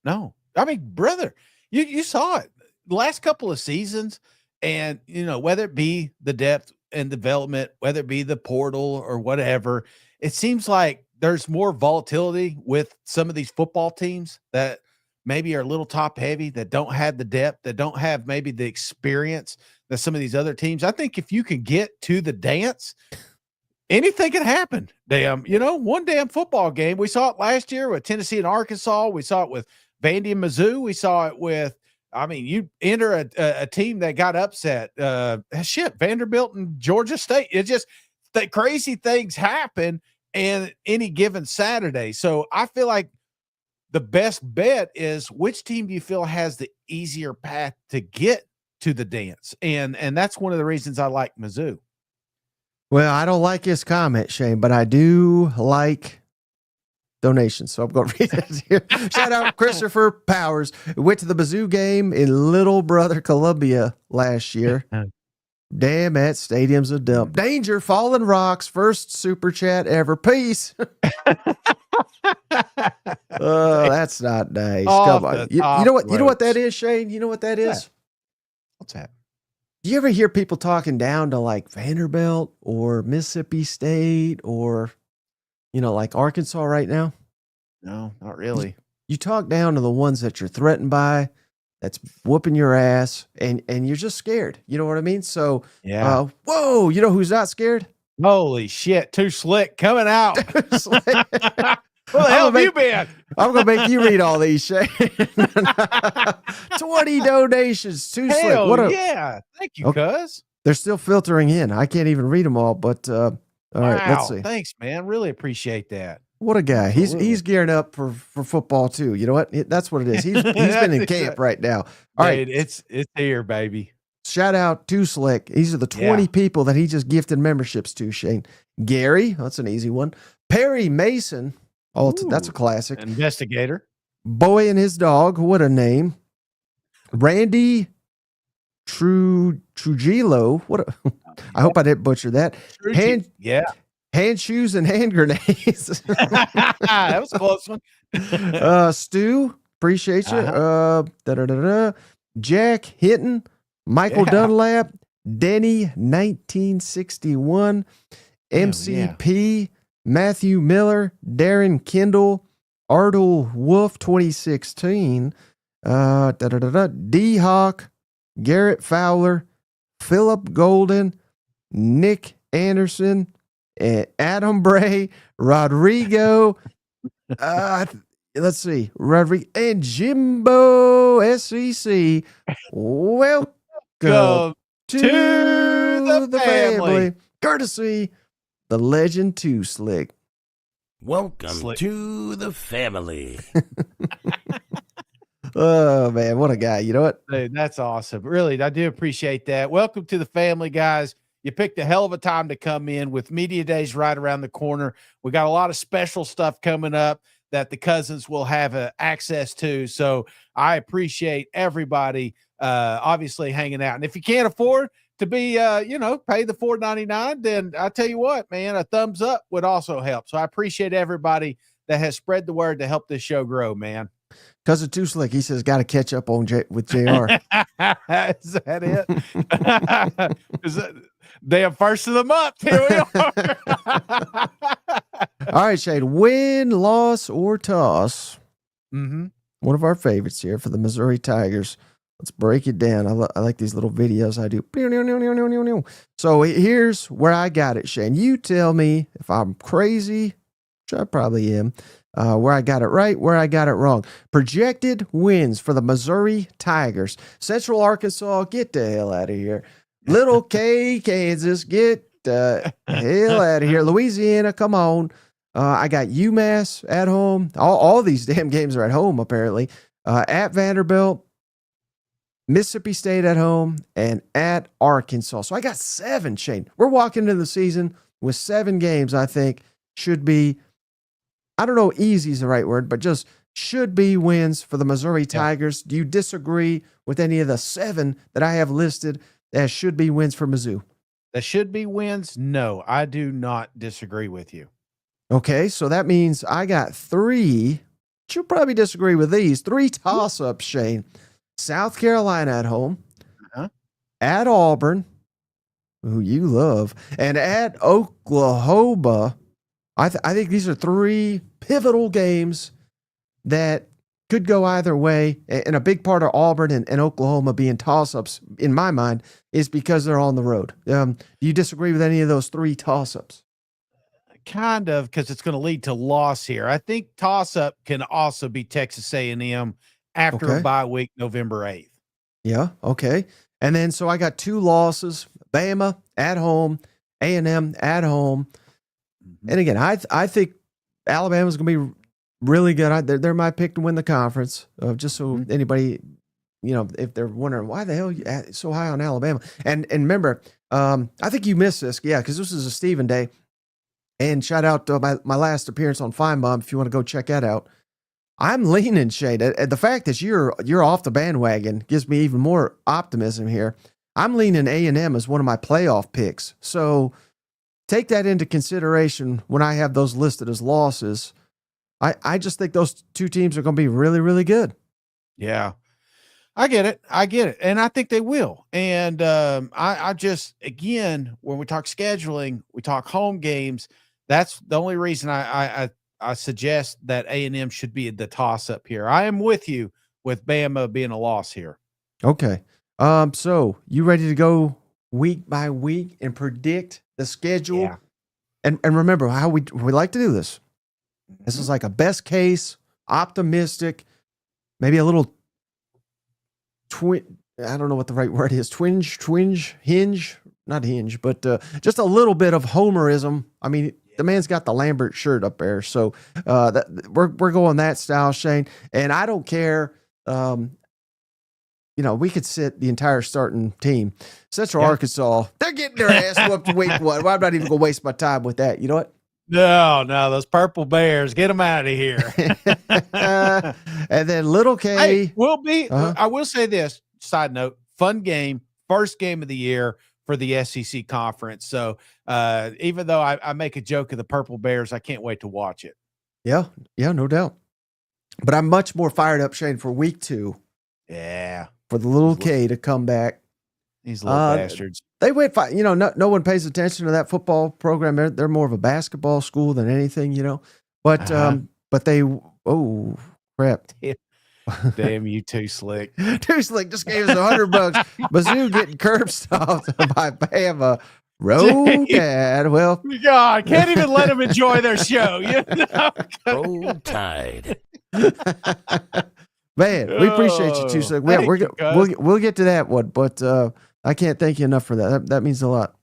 [SPEAKER 2] No. I mean, brother, you saw it the last couple of seasons, and whether it be the depth and development, whether it be the portal or whatever, it seems like there's more volatility with some of these football teams that maybe are a little top heavy, that don't have the depth, that don't have maybe the experience that some of these other teams. I think if you can get to the dance, anything can happen. One damn football game. We saw it last year with Tennessee and Arkansas. We saw it with Vandy and Mizzou. We saw it with, you enter a team that got upset. Vanderbilt and Georgia State. It's just that crazy things happen and any given Saturday. So I feel like the best bet is which team do you feel has the easier path to get to the dance? And that's one of the reasons I like Mizzou.
[SPEAKER 1] Well, I don't like his comment, Shane, but I do like donations. So I'm going to read it here. Shout out Christopher Powers. Went to the Mizzou game in Little Brother, Columbia last year. Damn, that stadium's a dump. Danger, falling rocks. First super chat ever. Peace. Oh, that's not nice. Come on. You know what? You know what that is, Shane? You know what that is?
[SPEAKER 2] What's that?
[SPEAKER 1] Do you ever hear people talking down to like Vanderbilt or Mississippi State or, like Arkansas right now?
[SPEAKER 2] No, not really.
[SPEAKER 1] You talk down to the ones that you're threatened by, that's whooping your ass, and you're just scared. You know what I mean? So, whoa, you know who's not scared?
[SPEAKER 2] Holy shit, Too Slick coming out. Where the hell have you been?
[SPEAKER 1] I'm going to make you read all these, Shane. 20 donations. Too
[SPEAKER 2] Hell
[SPEAKER 1] Slick.
[SPEAKER 2] Yeah. Thank you, cuz.
[SPEAKER 1] They're still filtering in. I can't even read them all, but all right, let's see.
[SPEAKER 2] Thanks, man. Really appreciate that.
[SPEAKER 1] What a guy. He's gearing up for football too. You know what? That's what it is. He's been in camp right now. All right.
[SPEAKER 2] It's here, baby.
[SPEAKER 1] Shout out to Slick. These are the 20 people that he just gifted memberships to, Shane. Gary, that's an easy one. Perry Mason. Oh, that's a classic.
[SPEAKER 2] Investigator.
[SPEAKER 1] Boy and his dog. What a name. Randy Trujillo. I hope I didn't butcher that. Hand shoes and hand grenades.
[SPEAKER 2] That was a close one.
[SPEAKER 1] Stu, appreciate you. Jack Hinton, Michael Dunlap, Denny 1961, MCP, Matthew Miller, Darren Kendall, Ardle Wolf 2016, D Hawk, Garrett Fowler, Philip Golden, Nick Anderson, Adam Bray, Rodrigo, let's see, Rodrigo and Jimbo SEC. Welcome to the family. Courtesy the legend Too Slick.
[SPEAKER 3] Welcome to the family.
[SPEAKER 1] Oh man, what a guy. You know what?
[SPEAKER 2] Dude, that's awesome. Really, I do appreciate that. Welcome to the family, guys. You picked a hell of a time to come in with Media Days right around the corner. We got a lot of special stuff coming up that the cousins will have access to. So I appreciate everybody obviously hanging out. And if you can't afford to be, pay the $4.99, then I tell you what, man, a thumbs up would also help. So I appreciate everybody that has spread the word to help this show grow, man.
[SPEAKER 1] Cousin Too Slick, he says, got to catch up on with JR.
[SPEAKER 2] Is that it? Is that damn first of the month? Here we are.
[SPEAKER 1] All right, Shane, win, loss, or toss.
[SPEAKER 2] Mm-hmm.
[SPEAKER 1] One of our favorites here for the Missouri Tigers. Let's break it down. I like these little videos I do. So here's where I got it, Shane. You tell me if I'm crazy, which I probably am, where I got it right, where I got it wrong. Projected wins for the Missouri Tigers. Central Arkansas, get the hell out of here. Little K, Kansas, get the hell out of here. Louisiana, come on. I got UMass at home. All these damn games are at home, apparently. At Vanderbilt, Mississippi State at home, and at Arkansas. So I got 7, Shane. We're walking into the season with 7 games, I think, should be, I don't know, easy is the right word, but just should be wins for the Missouri Tigers. Do you disagree with any of the 7 that I have listed as should be wins for Mizzou?
[SPEAKER 2] That should be wins? No, I do not disagree with you.
[SPEAKER 1] Okay, so that means I got 3. You'll probably disagree with these. 3 toss-ups, Shane. South Carolina at home, at Auburn, who you love, and at Oklahoma. I think these are 3 pivotal games that could go either way. And a big part of Auburn and Oklahoma being toss-ups, in my mind, is because they're on the road. Do you disagree with any of those 3 toss-ups?
[SPEAKER 2] Kind of, because it's going to lead to loss here. I think toss-up can also be Texas A&M after a bye week, November 8th.
[SPEAKER 1] Yeah, okay. And then, so I got 2 losses, Bama at home, A&M at home. Mm-hmm. And again, I think Alabama's going to be really good. They're my pick to win the conference, just so anybody, if they're wondering, why the hell are you so high on Alabama? And remember, I think you missed this, because this is a Stephen Day. And shout out to my last appearance on Feinbaum, if you want to go check that out. I'm leaning, Shane. The fact that you're off the bandwagon gives me even more optimism here. I'm leaning A&M as one of my playoff picks. So take that into consideration when I have those listed as losses. I just think those 2 teams are going to be really, really good.
[SPEAKER 2] Yeah, I get it. And I think they will. And I just, again, when we talk scheduling, we talk home games. That's the only reason I suggest that A&M should be the toss-up here. I am with you with Bama being a loss here. Okay.
[SPEAKER 1] So you ready to go week by week and predict the schedule?
[SPEAKER 2] Yeah.
[SPEAKER 1] And remember how we like to do this. This is like a best case, optimistic, maybe a little I don't know what the right word is. Hinge, not hinge, but just a little bit of homerism. I mean, the man's got the Lambert shirt up there. So we're going that style, Shane. And I don't care. We could sit the entire starting team. Central Arkansas, they're getting their ass whooped week 1. Well, I'm not even going to waste my time with that. You know what?
[SPEAKER 2] No, those purple bears, get them out of here.
[SPEAKER 1] And then Little K.
[SPEAKER 2] Hey, I will say this, side note, fun game, first game of the year for the SEC conference. So even though I make a joke of the purple bears, I can't wait to watch it.
[SPEAKER 1] Yeah, no doubt. But I'm much more fired up, Shane, for week 2.
[SPEAKER 2] Yeah.
[SPEAKER 1] For the Little K to come back.
[SPEAKER 2] These little bastards.
[SPEAKER 1] They went, no one pays attention to that football program. They're more of a basketball school than anything, But they, oh, crap.
[SPEAKER 2] Damn you, Too Slick.
[SPEAKER 1] Too Slick just gave us $100. Mizzou getting curb stomped by Bama. Roll Tide. Well,
[SPEAKER 2] God, can't even let them enjoy their show.
[SPEAKER 3] Roll Tide.
[SPEAKER 1] Man, we appreciate you, Too Slick. We'll get to that one, but I can't thank you enough for that. That means a lot.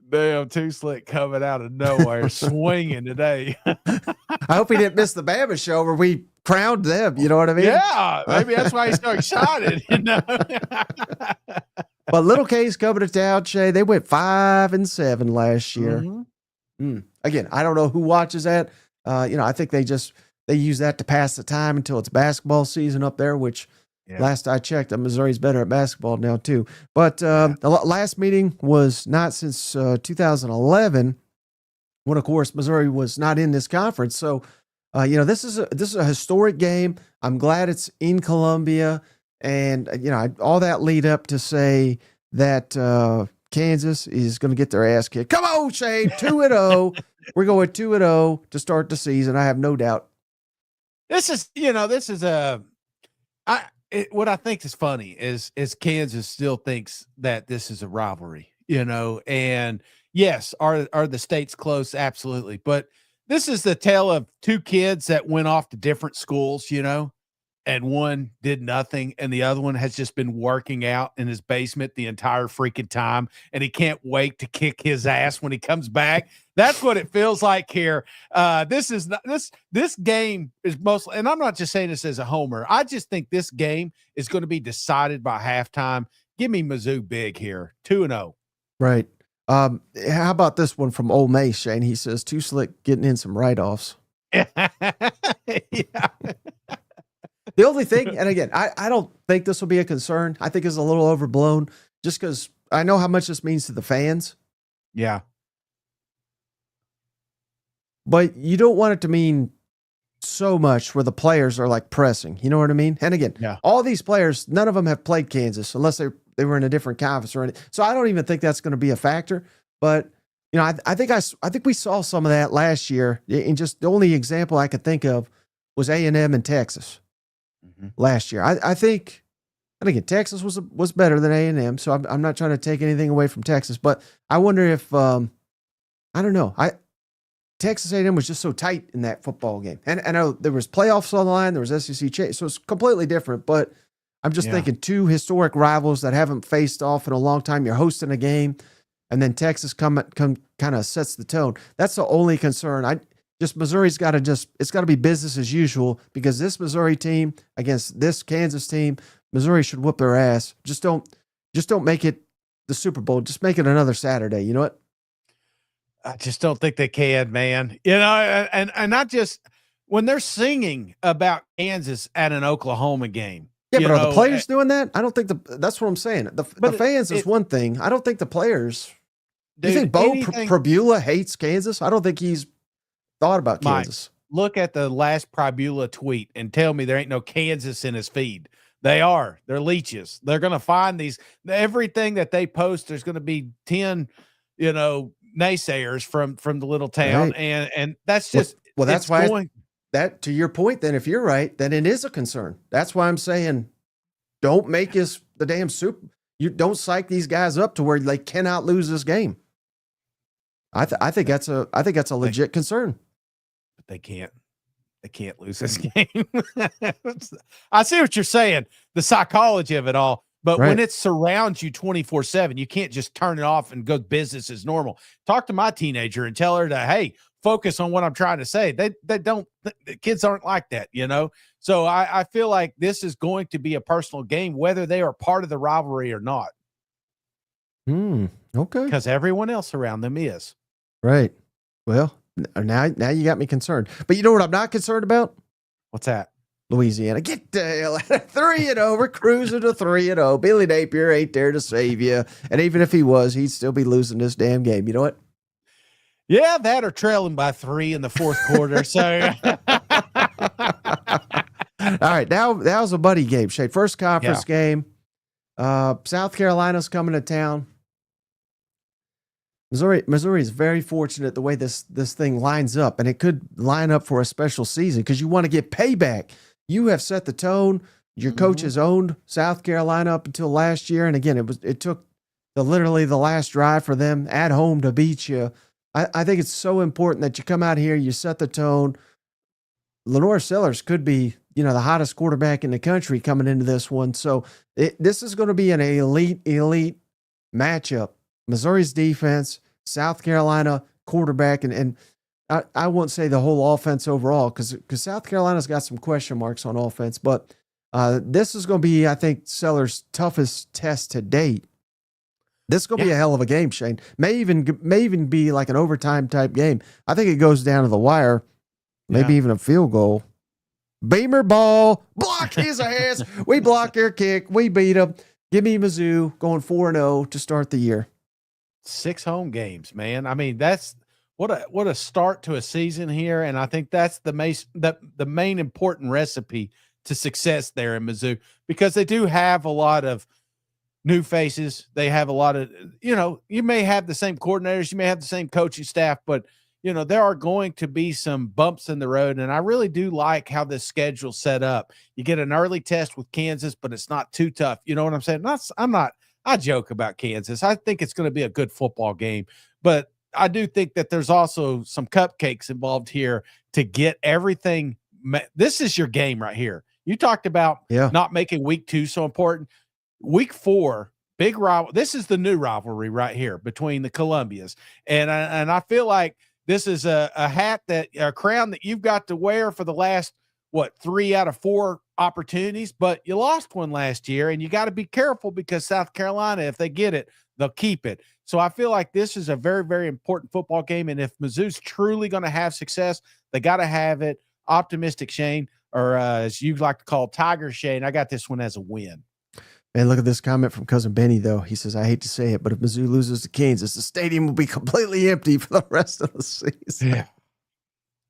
[SPEAKER 2] Damn, Too Slick coming out of nowhere, swinging today.
[SPEAKER 1] I hope he didn't miss the Bama show where we crowned them. You know what I mean?
[SPEAKER 2] Yeah, maybe that's why he's so excited.
[SPEAKER 1] But Little K's coming to town, Shay. They went 5-7 last year. Mm-hmm. Again, I don't know who watches that. I think they use that to pass the time until it's basketball season up there, which
[SPEAKER 2] Yeah.
[SPEAKER 1] Last I checked, Missouri's better at basketball now too. But the last meeting was not since 2011, when of course Missouri was not in this conference. So, this is a historic game. I'm glad it's in Columbia, and all that lead up to say that Kansas is going to get their ass kicked. Come on, Shane, 2-0. We're going 2-0 to start the season. I have no doubt.
[SPEAKER 2] What I think is funny is Kansas still thinks that this is a rivalry, and yes, are the states close? Absolutely. But this is the tale of two kids that went off to different schools, and one did nothing, and the other one has just been working out in his basement the entire freaking time, and he can't wait to kick his ass when he comes back. That's what it feels like here. This game is mostly, and I'm not just saying this as a homer. I just think this game is going to be decided by halftime. Give me Mizzou big here, 2-0.
[SPEAKER 1] Right. How about this one from Ole Miss, Shane? He says, too slick getting in some write-offs.
[SPEAKER 2] Yeah.
[SPEAKER 1] The only thing, and again, I don't think this will be a concern. I think it's a little overblown just because I know how much this means to the fans.
[SPEAKER 2] Yeah.
[SPEAKER 1] But you don't want it to mean so much where the players are like pressing. You know what I mean? And again, all these players, none of them have played Kansas unless they were in a different conference or anything. So I don't even think that's going to be a factor. But I think we saw some of that last year. And just the only example I could think of was A&M and Texas last year. I think, and again, Texas was better than A&M. So I'm not trying to take anything away from Texas, but I wonder if I don't know. Texas A&M was just so tight in that football game. And I know there was playoffs on the line, there was SEC chase, so it's completely different. But I'm just thinking two historic rivals that haven't faced off in a long time. You're hosting a game, and then Texas come kind of sets the tone. That's the only concern. Missouri's got to it's got to be business as usual, because this Missouri team against this Kansas team, Missouri should whoop their ass. Just don't make it the Super Bowl. Just make it another Saturday. You know what?
[SPEAKER 2] I just don't think they can, man. And not just when they're singing about Kansas at an Oklahoma game.
[SPEAKER 1] Yeah, but are the players doing that? I don't think that's what I'm saying. The fans is one thing. I don't think the players. Do you think Bo Prabula hates Kansas? I don't think he's thought about Kansas.
[SPEAKER 2] Mike, look at the last Prabula tweet and tell me there ain't no Kansas in his feed. They are. They're leeches. They're going to find everything that they post. There's going to be 10, naysayers from the little town, right. and that's just
[SPEAKER 1] that's why that, to your point, then if you're right, then it is a concern. That's why I'm saying don't make us the damn soup. You don't psych these guys up to where they cannot lose this game. I think that's a legit concern.
[SPEAKER 2] But they can't lose this game. I see what you're saying, the psychology of it all. But when it surrounds you 24/7, you can't just turn it off and go business as normal. Talk to my teenager and tell her to, hey, focus on what I'm trying to say. The kids aren't like that, So I feel like this is going to be a personal game, whether they are part of the rivalry or not.
[SPEAKER 1] Okay.
[SPEAKER 2] Because everyone else around them is.
[SPEAKER 1] Right. Well, now you got me concerned. But you know what I'm not concerned about?
[SPEAKER 2] What's that?
[SPEAKER 1] Louisiana, get the hell out of 3-0. We're cruising to 3-0. Billy Napier ain't there to save you. And even if he was, he'd still be losing this damn game. You know what?
[SPEAKER 2] Yeah, that or trailing by 3 in the fourth quarter. So,
[SPEAKER 1] all right, now that was a buddy game, Shane. First conference game. South Carolina's coming to town. Missouri is very fortunate the way this thing lines up, and it could line up for a special season because you want to get payback. You have set the tone. Your coach has owned South Carolina up until last year, and again, it took literally the last drive for them at home to beat you. I think it's so important that you come out here, you set the tone. Lenore Sellers could be, the hottest quarterback in the country coming into this one. So this is going to be an elite matchup. Missouri's defense, South Carolina quarterback, and I won't say the whole offense overall because South Carolina's got some question marks on offense, but this is going to be, I think, Sellers' toughest test to date. This is going to be a hell of a game, Shane. May even be like an overtime type game. I think it goes down to the wire, maybe even a field goal. Beamer ball, block his ass. We block their kick. We beat them. Give me Mizzou going 4-0 to start the year.
[SPEAKER 2] 6 home games, man. I mean, that's what a start to a season here, and I think that's the main important recipe to success there in Mizzou, because they do have a lot of new faces. They have a lot of, you may have the same coordinators, you may have the same coaching staff, but there are going to be some bumps in the road. And I really do like how this schedule's set up. You get an early test with Kansas, but it's not too tough. You know what I'm saying? I joke about Kansas. I think it's going to be a good football game, but I do think that there's also some cupcakes involved here to get everything. This is your game right here. You talked about not making week 2 so important. Week 4, big rival. This is the new rivalry right here between the Columbias. And I feel like this is a crown that you've got to wear for the last, 3 out of 4 opportunities, but you lost one last year, and you got to be careful because South Carolina, if they get it, they'll keep it. So I feel like this is a very, very important football game. And if Mizzou's truly going to have success, they got to have it. Optimistic Shane, or as you like to call Tiger Shane, I got this one as a win.
[SPEAKER 1] Man, look at this comment from Cousin Benny, though. He says, I hate to say it, but if Mizzou loses to Kansas, the stadium will be completely empty for the rest of the season.
[SPEAKER 2] Yeah.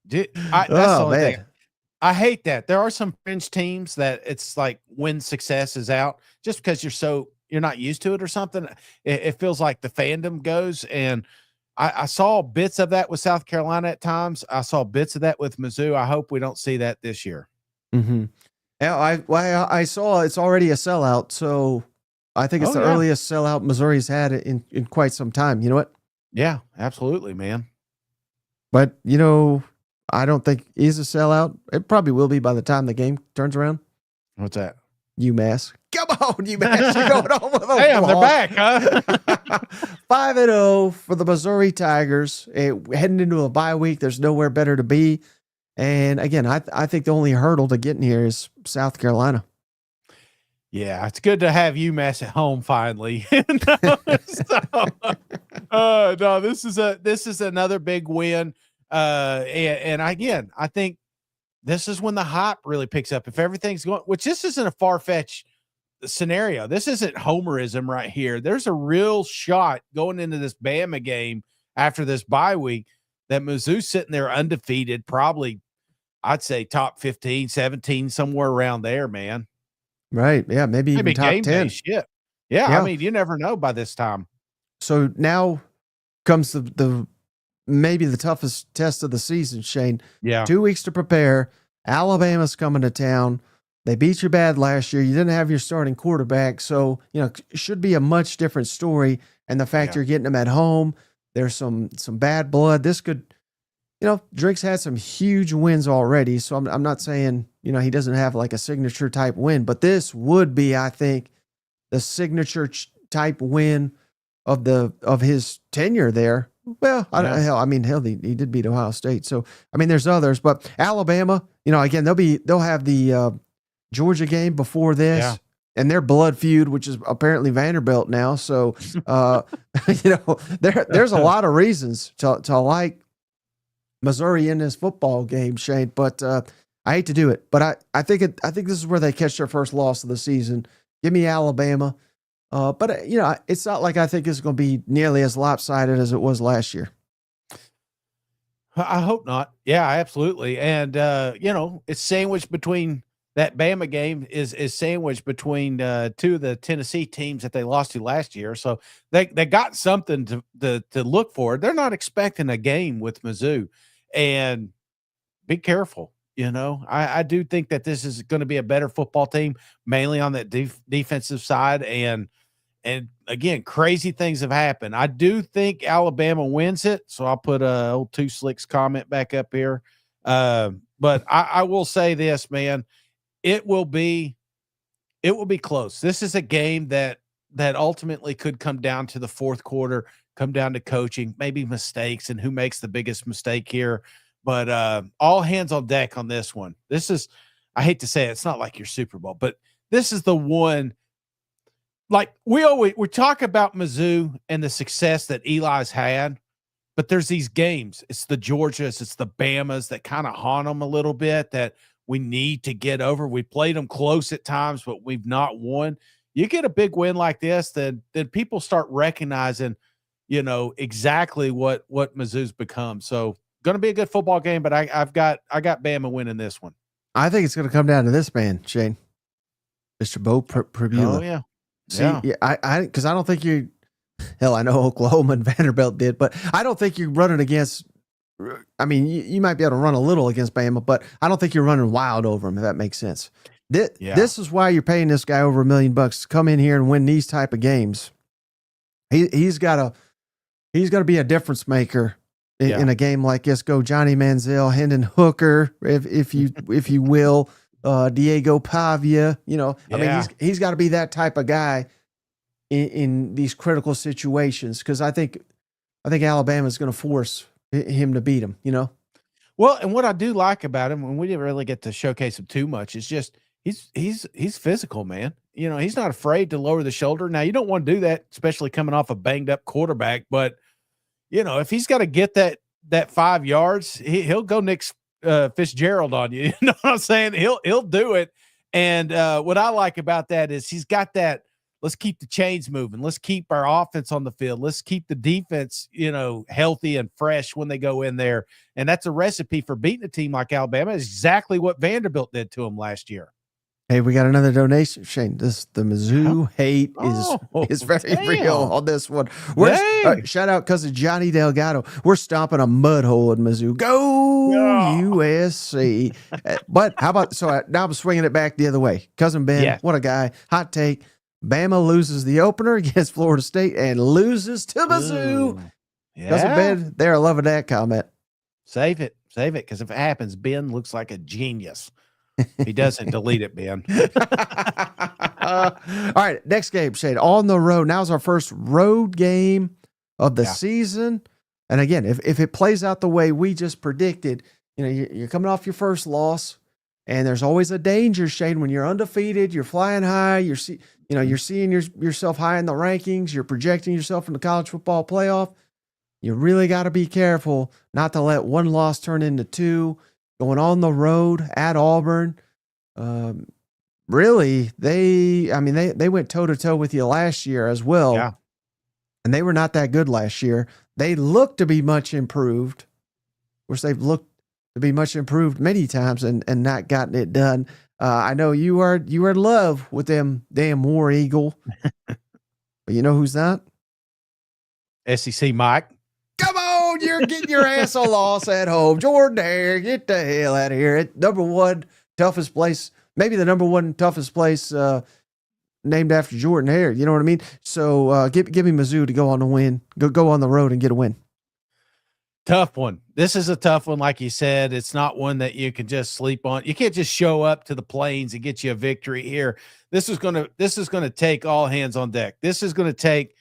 [SPEAKER 2] That's the only thing. I hate that. There are some fringe teams that it's like when success is out, just because you're not used to it or something. It feels like the fandom goes. And I saw bits of that with South Carolina at times. I saw bits of that with Mizzou. I hope we don't see that this year.
[SPEAKER 1] Mm-hmm. I saw it's already a sellout, so I think it's the earliest sellout Missouri's had in quite some time. You know what?
[SPEAKER 2] Yeah, absolutely, man.
[SPEAKER 1] But, I don't think he's a sellout. It probably will be by the time the game turns around.
[SPEAKER 2] What's that?
[SPEAKER 1] UMass. Come on, UMass. You're going on with them.
[SPEAKER 2] Damn, they're back, huh?
[SPEAKER 1] 5-0 for the Missouri Tigers. Heading into a bye week, there's nowhere better to be. And again, I think the only hurdle to getting here is South Carolina.
[SPEAKER 2] Yeah, it's good to have UMass at home finally. No, this is another big win. And again, I think this is when the hype really picks up. If everything's going, which this isn't a far-fetched scenario. This isn't homerism right here. There's a real shot going into this Bama game after this bye week that Mizzou's sitting there undefeated, probably I'd say top 15, 17, somewhere around there, man.
[SPEAKER 1] Right. Yeah. Maybe even top 10.
[SPEAKER 2] Yeah. I mean, you never know by this time.
[SPEAKER 1] So now comes the maybe the toughest test of the season, Shane.
[SPEAKER 2] Yeah.
[SPEAKER 1] 2 weeks to prepare. Alabama's coming to town. They beat you bad last year. You didn't have your starting quarterback. So, it should be a much different story. And the fact you're getting them at home, there's some bad blood. This could, Drake's had some huge wins already. So I'm not saying, he doesn't have like a signature type win, but this would be, I think, the signature type win of his tenure there. Well, he did beat Ohio State. So, there's others, but Alabama, again, they'll have the Georgia game before this and their blood feud, which is apparently Vanderbilt now. So, there's a lot of reasons to like Missouri in this football game, Shane, but I hate to do it, but I think this is where they catch their first loss of the season. Give me Alabama. But it's not like I think it's going to be nearly as lopsided as it was last year.
[SPEAKER 2] I hope not. Yeah, absolutely. And, it's sandwiched between that Bama game is sandwiched between 2 of the Tennessee teams that they lost to last year. So they got something to look for. They're not expecting a game with Mizzou, and be careful. I do think that this is going to be a better football team, mainly on that defensive side. And again, crazy things have happened. I do think Alabama wins it. So I'll put a old Two Slicks comment back up here. But I will say this, man, it will be close. This is a game that ultimately could come down to the fourth quarter, come down to coaching, maybe mistakes, and who makes the biggest mistake here. But all hands on deck on this one. This is, I hate to say it, it's not like your Super Bowl, but this is the one. Like we talk about Mizzou and the success that Eli's had, but there's these games. It's the Georgias, it's the Bamas that kind of haunt them a little bit, that we need to get over. We played them close at times, but we've not won. You get a big win like this, then people start recognizing, exactly what Mizzou's become. So going to be a good football game, but I got Bama winning this one.
[SPEAKER 1] I think it's going to come down to this man, Shane, Mr. Bo Prabula.
[SPEAKER 2] Oh yeah.
[SPEAKER 1] See, because I don't think you. Hell, I know Oklahoma and Vanderbilt did, but I don't think you're running against. I mean, you might be able to run a little against Bama, but I don't think you're running wild over them, if that makes sense. This is why you're paying this guy over $1 million to come in here and win these type of games. He's got to be a difference maker in a game like this. Go Johnny Manziel, Hendon Hooker, if you will, Diego Pavia. I mean, he's got to be that type of guy in these critical situations, because I think Alabama's going to force him to beat him.
[SPEAKER 2] Well, and what I do like about him, and we didn't really get to showcase him too much, is just he's physical, man. He's not afraid to lower the shoulder. Now, you don't want to do that, especially coming off a banged up quarterback. But if he's got to get that 5 yards, he'll go Nick Fitzgerald on you. You know what I'm saying? He'll do it. And what I like about that is he's got that. Let's keep the chains moving. Let's keep our offense on the field. Let's keep the defense, healthy and fresh when they go in there. And that's a recipe for beating a team like Alabama. It's exactly what Vanderbilt did to them last year.
[SPEAKER 1] Hey, we got another donation, Shane. The Mizzou hate is very real on this one. Shout out cousin Johnny Delgado. We're stomping a mud hole in Mizzou. Go USC. But how about now I'm swinging it back the other way. Cousin Ben, what a guy. Hot take. Bama loses the opener against Florida State and loses to Mizzou. Cousin Ben, they're loving that comment.
[SPEAKER 2] Save it, because if it happens, Ben looks like a genius. He doesn't delete it, Ben.
[SPEAKER 1] All right, next game, Shane, on the road. Now's our first road game of the season. And again, if it plays out the way we just predicted, you're coming off your first loss, and there's always a danger, Shane, when you're undefeated, you're flying high, you're seeing yourself high in the rankings, you're projecting yourself in the college football playoff. You really got to be careful not to let one loss turn into two. Going on the road at Auburn, really, they went toe-to-toe with you last year as well.
[SPEAKER 2] Yeah.
[SPEAKER 1] And they were not that good last year. They look to be much improved. Of course, they've looked to be much improved many times and not gotten it done. I know you are in love with them damn War Eagle. But you know who's not?
[SPEAKER 2] SEC Mike.
[SPEAKER 1] Come on, you're getting your ass a loss at home. Jordan Hare, get the hell out of here. Number one toughest place, maybe the number one toughest place named after Jordan Hare. You know what I mean? So give me Mizzou to go on the win. Go on the road and get a win.
[SPEAKER 2] Tough one. This is a tough one, like you said. It's not one that you can just sleep on. You can't just show up to the Plains and get you a victory here. This is gonna take all hands on deck. This is gonna take,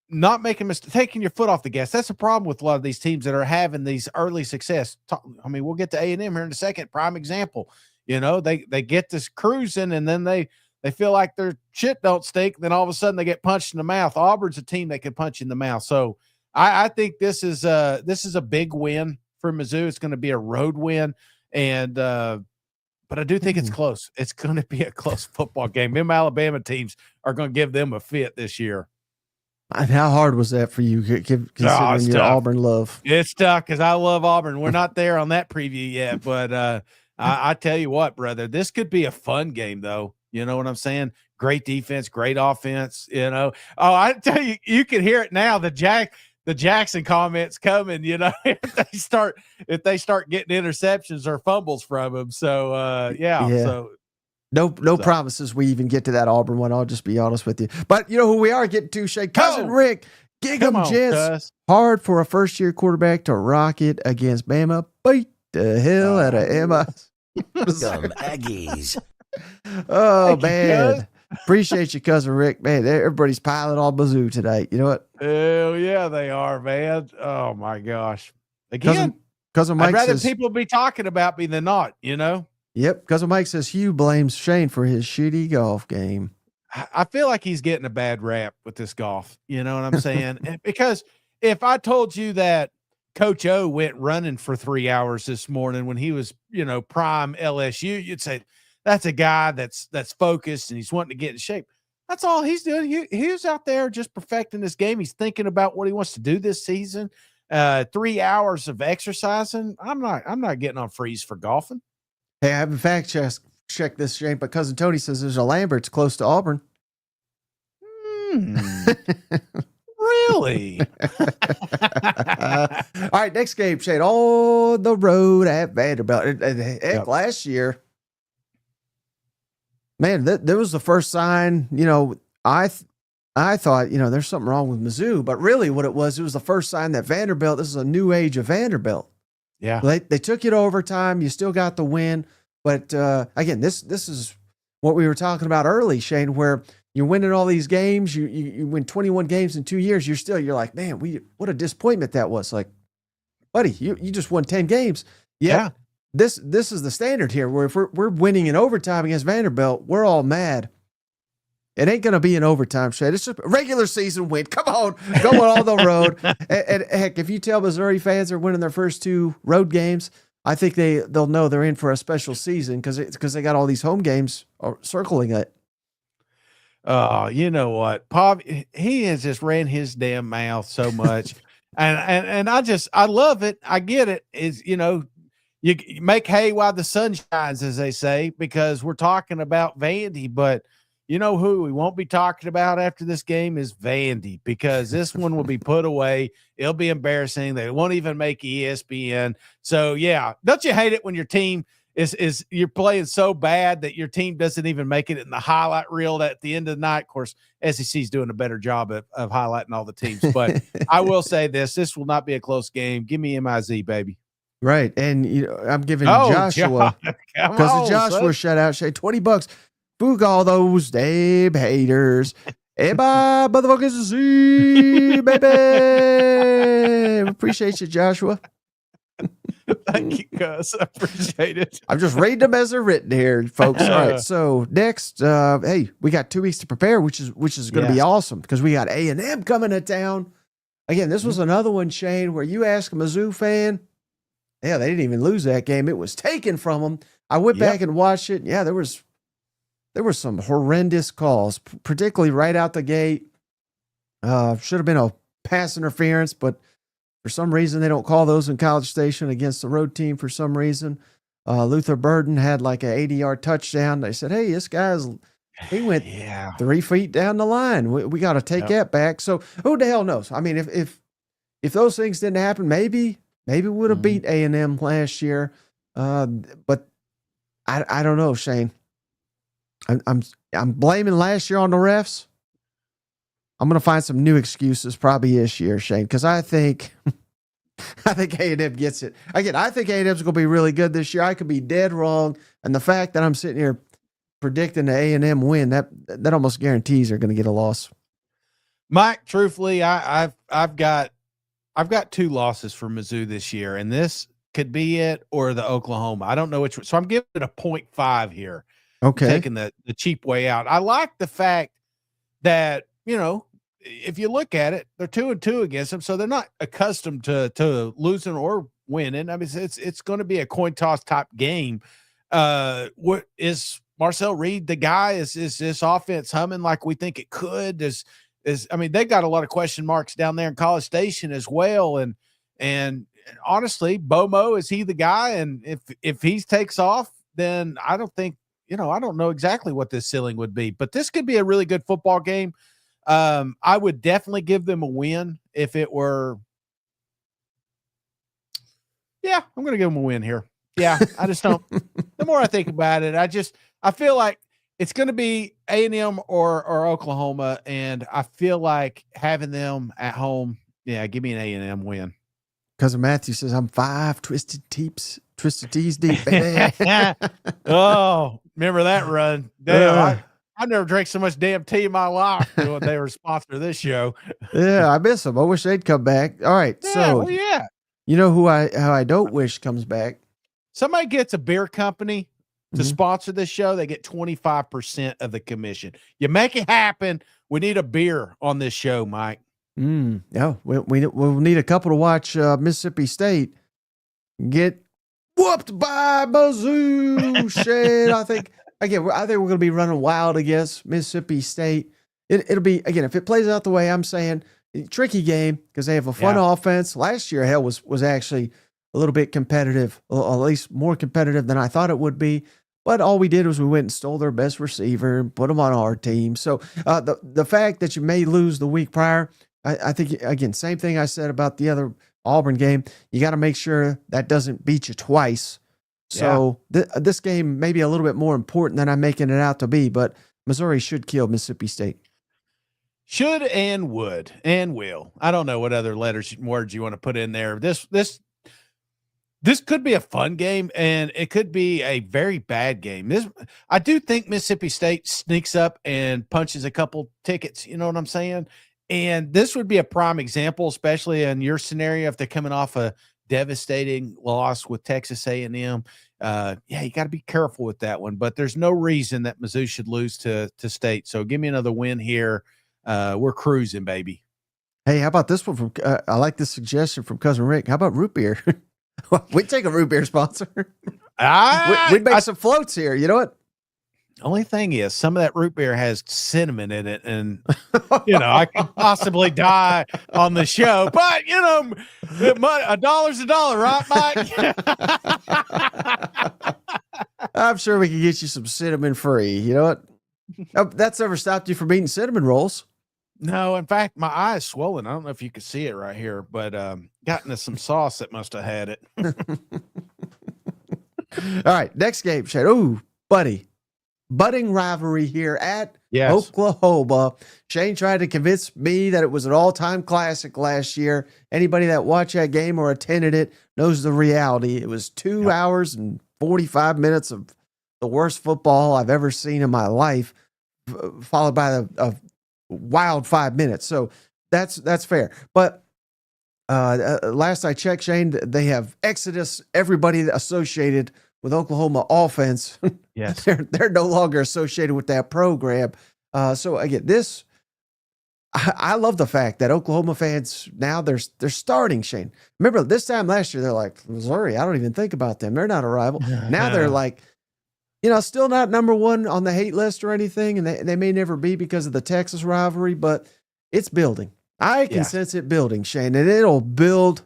[SPEAKER 2] not taking your foot off the gas. That's a problem with a lot of these teams that are having these early success. I mean, we'll get to A&M here in a second. Prime example. They get this cruising, and then they feel like their shit don't stink. Then all of a sudden they get punched in the mouth. Auburn's a team that can punch you in the mouth. So I think this is a big win for Mizzou. It's going to be a road win, and but I do think it's close. It's going to be a close football game. Them Alabama teams are going to give them a fit this year.
[SPEAKER 1] And how hard was that for you, considering your Auburn love?
[SPEAKER 2] It's tough because I love Auburn. We're not there on that preview yet, but I tell you what, brother, this could be a fun game, though. You know what I'm saying? Great defense, great offense. Oh, I tell you, you can hear it now. The Jackson comments coming. If they start getting interceptions or fumbles from him. So So.
[SPEAKER 1] No promises we even get to that Auburn one. I'll just be honest with you. But you know who we are getting to, Shane? Cousin Rick. Gig 'em Jets. Hard for a first-year quarterback to rock it against Bama. Beat the hell out of Emma.
[SPEAKER 3] Aggies.
[SPEAKER 1] Oh, man. Appreciate you, Cousin Rick. Man, everybody's piling on Mizzou today. You know what?
[SPEAKER 2] Hell yeah, they are, man. Oh, my gosh. Again,
[SPEAKER 1] Cousin Mike
[SPEAKER 2] I'd rather
[SPEAKER 1] says,
[SPEAKER 2] people be talking about me than not,
[SPEAKER 1] Yep, Cousin Mike says Hugh blames Shane for his shitty golf game.
[SPEAKER 2] I feel like he's getting a bad rap with this golf. You know what I'm saying? Because if I told you that Coach O went running for 3 hours this morning when he was, prime LSU, you'd say that's a guy that's focused and he's wanting to get in shape. That's all he's doing. He was out there just perfecting this game. He's thinking about what he wants to do this season. 3 hours of exercising. I'm not getting on freeze for golfing.
[SPEAKER 1] Hey, I haven't fact checked this, Shane, but Cousin Tony says there's a Lambert's close to Auburn.
[SPEAKER 2] Really?
[SPEAKER 1] All right, next game, Shane. On the road at Vanderbilt. Heck, last year, man, that was the first sign. I thought, there's something wrong with Mizzou, but really what it was the first sign that Vanderbilt, this is a new age of Vanderbilt.
[SPEAKER 2] Yeah.
[SPEAKER 1] They took it overtime. You still got the win. But again, this is what we were talking about early, Shane, where you're winning all these games. You win 21 games in 2 years. You're like, man, what a disappointment that was. Like, buddy, you just won 10 games. Yeah. This is the standard here, where if we're winning in overtime against Vanderbilt, we're all mad. It ain't going to be an overtime, Shane. It's just a regular season win. Come on, going on the road. And heck, if you tell Missouri fans are winning their first 2 road games, I think they'll know they're in for a special season because they got all these home games circling it.
[SPEAKER 2] Oh, you know what? Pop, he has just ran his damn mouth so much. and I love it. I get it. You make hay while the sun shines, as they say, because we're talking about Vandy, but you know who we won't be talking about after this game is Vandy, because this one will be put away. It'll be embarrassing. They won't even make ESPN. So yeah, don't you hate it when your team is you're playing so bad that your team doesn't even make it in the highlight reel at the end of the night? Of course, SEC's doing a better job of highlighting all the teams, but I will say this will not be a close game. Give me MIZ, baby.
[SPEAKER 1] Right. And I'm giving Joshua, because of Joshua shutout, Shay, $20. Boog all those damn haters. Hey, bye, motherfuckers, see, baby. Appreciate you, Joshua.
[SPEAKER 2] Thank you, Gus. I appreciate it.
[SPEAKER 1] I'm just reading them as they're written here, folks. All right. So next, hey, we got 2 weeks to prepare, which is going to be awesome, because we got A&M coming to town. Again, this was another one, Shane, where you ask a Mizzou fan, yeah, they didn't even lose that game. It was taken from them. I went back and watched it. Yeah, there were some horrendous calls, particularly right out the gate. Should have been a pass interference, but for some reason they don't call those in College Station against the road team for some reason. Luther Burden had like an 80-yard touchdown. They said, hey, he went 3 feet down the line. We got to take that back. So who the hell knows? I mean, if those things didn't happen, maybe we would have beat A&M last year. But I don't know, Shane. I'm blaming last year on the refs. I'm going to find some new excuses probably this year, Shane, because I think A&M gets it. Again, I think A&M's going to be really good this year. I could be dead wrong, and the fact that I'm sitting here predicting the A&M win, that almost guarantees they're going to get a loss.
[SPEAKER 2] Mike, truthfully, I've got 2 losses for Mizzou this year, and this could be it or the Oklahoma. I don't know which one. So I'm giving it a 0.5 here.
[SPEAKER 1] Okay.
[SPEAKER 2] Taking the cheap way out. I like the fact that, if you look at it, they're 2-2 against them, so they're not accustomed to losing or winning. I mean, it's going to be a coin toss type game. What is Marcel Reed the guy? Is this offense humming like we think it could? I mean, they got a lot of question marks down there in College Station as well, and honestly, Bomo, is he the guy? And if he takes off, then I don't think. I don't know exactly what this ceiling would be, but this could be a really good football game. I would definitely give them a win if it were. Yeah, I'm going to give them a win here. Yeah, I just don't. The more I think about it, I feel like it's going to be A&M or Oklahoma, and I feel like having them at home. Yeah, give me an A&M win.
[SPEAKER 1] Cousin Matthew says I'm 5 twisted tees deep, baby.
[SPEAKER 2] Oh, remember that run? Damn, I never drank so much damn tea in my life when they were a sponsor of this show.
[SPEAKER 1] Yeah, I miss them. I wish they'd come back. All right, you know who I don't wish comes back?
[SPEAKER 2] Somebody gets a beer company to sponsor this show, they get 25% of the commission. You make it happen. We need a beer on this show, Mike.
[SPEAKER 1] Yeah, we'll need a couple to watch Mississippi State get whooped by Mizzou. Shit, I think we're going to be running wild against Mississippi State. It'll be, again, if it plays out the way I'm saying, tricky game because they have a fun offense. Last year, hell, was actually a little bit competitive, or at least more competitive than I thought it would be. But all we did was we went and stole their best receiver and put him on our team. So the fact that you may lose the week prior, I think, again, same thing I said about the other Auburn game. You got to make sure that doesn't beat you twice. So this game may be a little bit more important than I'm making it out to be, but Missouri should kill Mississippi State.
[SPEAKER 2] Should and would and will. I don't know what other letters and words you want to put in there. This could be a fun game, and it could be a very bad game. I do think Mississippi State sneaks up and punches a couple tickets. You know what I'm saying? And this would be a prime example, especially in your scenario, if they're coming off a devastating loss with Texas A&M. You got to be careful with that one. But there's no reason that Mizzou should lose to State. So give me another win here. We're cruising, baby.
[SPEAKER 1] Hey, how about this one from? I like this suggestion from Cousin Rick. How about root beer? We'd take a root beer sponsor. We'd make some floats here. You know what?
[SPEAKER 2] Only thing is, some of that root beer has cinnamon in it, and I could possibly die on the show. But $1's $1, right, Mike?
[SPEAKER 1] I'm sure we can get you some cinnamon free. You know what? That's never stopped you from eating cinnamon rolls.
[SPEAKER 2] No, in fact, my eye is swollen. I don't know if you can see it right here, but got into some sauce that must have had it.
[SPEAKER 1] All right, next game, Shane. Ooh, buddy. Budding rivalry here at Oklahoma. Shane tried to convince me that it was an all-time classic last year. Anybody that watched that game or attended it knows the reality. It was 2 hours and 45 minutes of the worst football I've ever seen in my life, followed by a wild 5 minutes. So that's fair. But last I checked, Shane, they have exodus everybody associated with Oklahoma offense.
[SPEAKER 2] Yes.
[SPEAKER 1] they're no longer associated with that program. So again, I love the fact that Oklahoma fans now they're starting, Shane. Remember this time last year, they're like, Missouri, I don't even think about them. They're not a rival. Now they're like, still not number one on the hate list or anything. And they may never be because of the Texas rivalry, but it's building. I can sense it building, Shane, and it'll build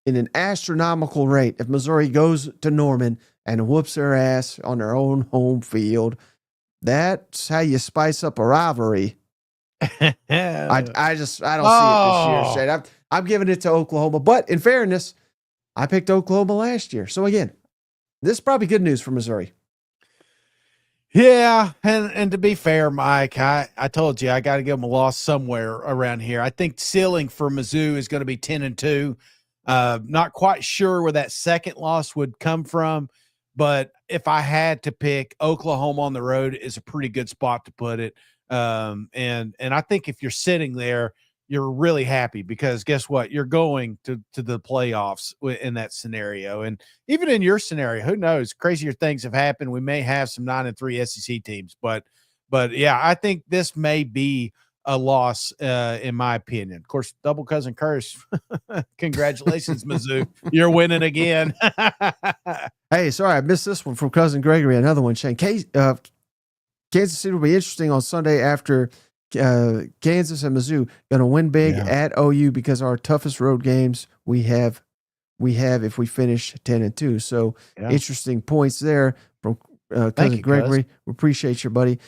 [SPEAKER 1] in an astronomical rate if Missouri goes to Norman and whoops their ass on their own home field. That's how you spice up a rivalry. I don't see it this year, Shane. I'm giving it to Oklahoma, but in fairness, I picked Oklahoma last year. So again, this is probably good news for Missouri.
[SPEAKER 2] Yeah, and to be fair, Mike, I told you I got to give them a loss somewhere around here. I think ceiling for Mizzou is going to be 10-2. Not quite sure where that second loss would come from, but if I had to pick, Oklahoma on the road is a pretty good spot to put it. And I think if you're sitting there, you're really happy because guess what? You're going to the playoffs in that scenario. And even in your scenario, who knows? Crazier things have happened. We may have some 9-3 SEC teams, but yeah, I think this may be a loss, in my opinion. Of course, double cousin curse. Congratulations, Mizzou. You're winning again.
[SPEAKER 1] Hey, sorry, I missed this one from cousin Gregory. Another one, Shane. Kansas City will be interesting on Sunday after Kansas and Mizzou going to win big at OU because our toughest road games we have if we finish 10-2. So interesting points there from cousin Gregory. We appreciate you, buddy.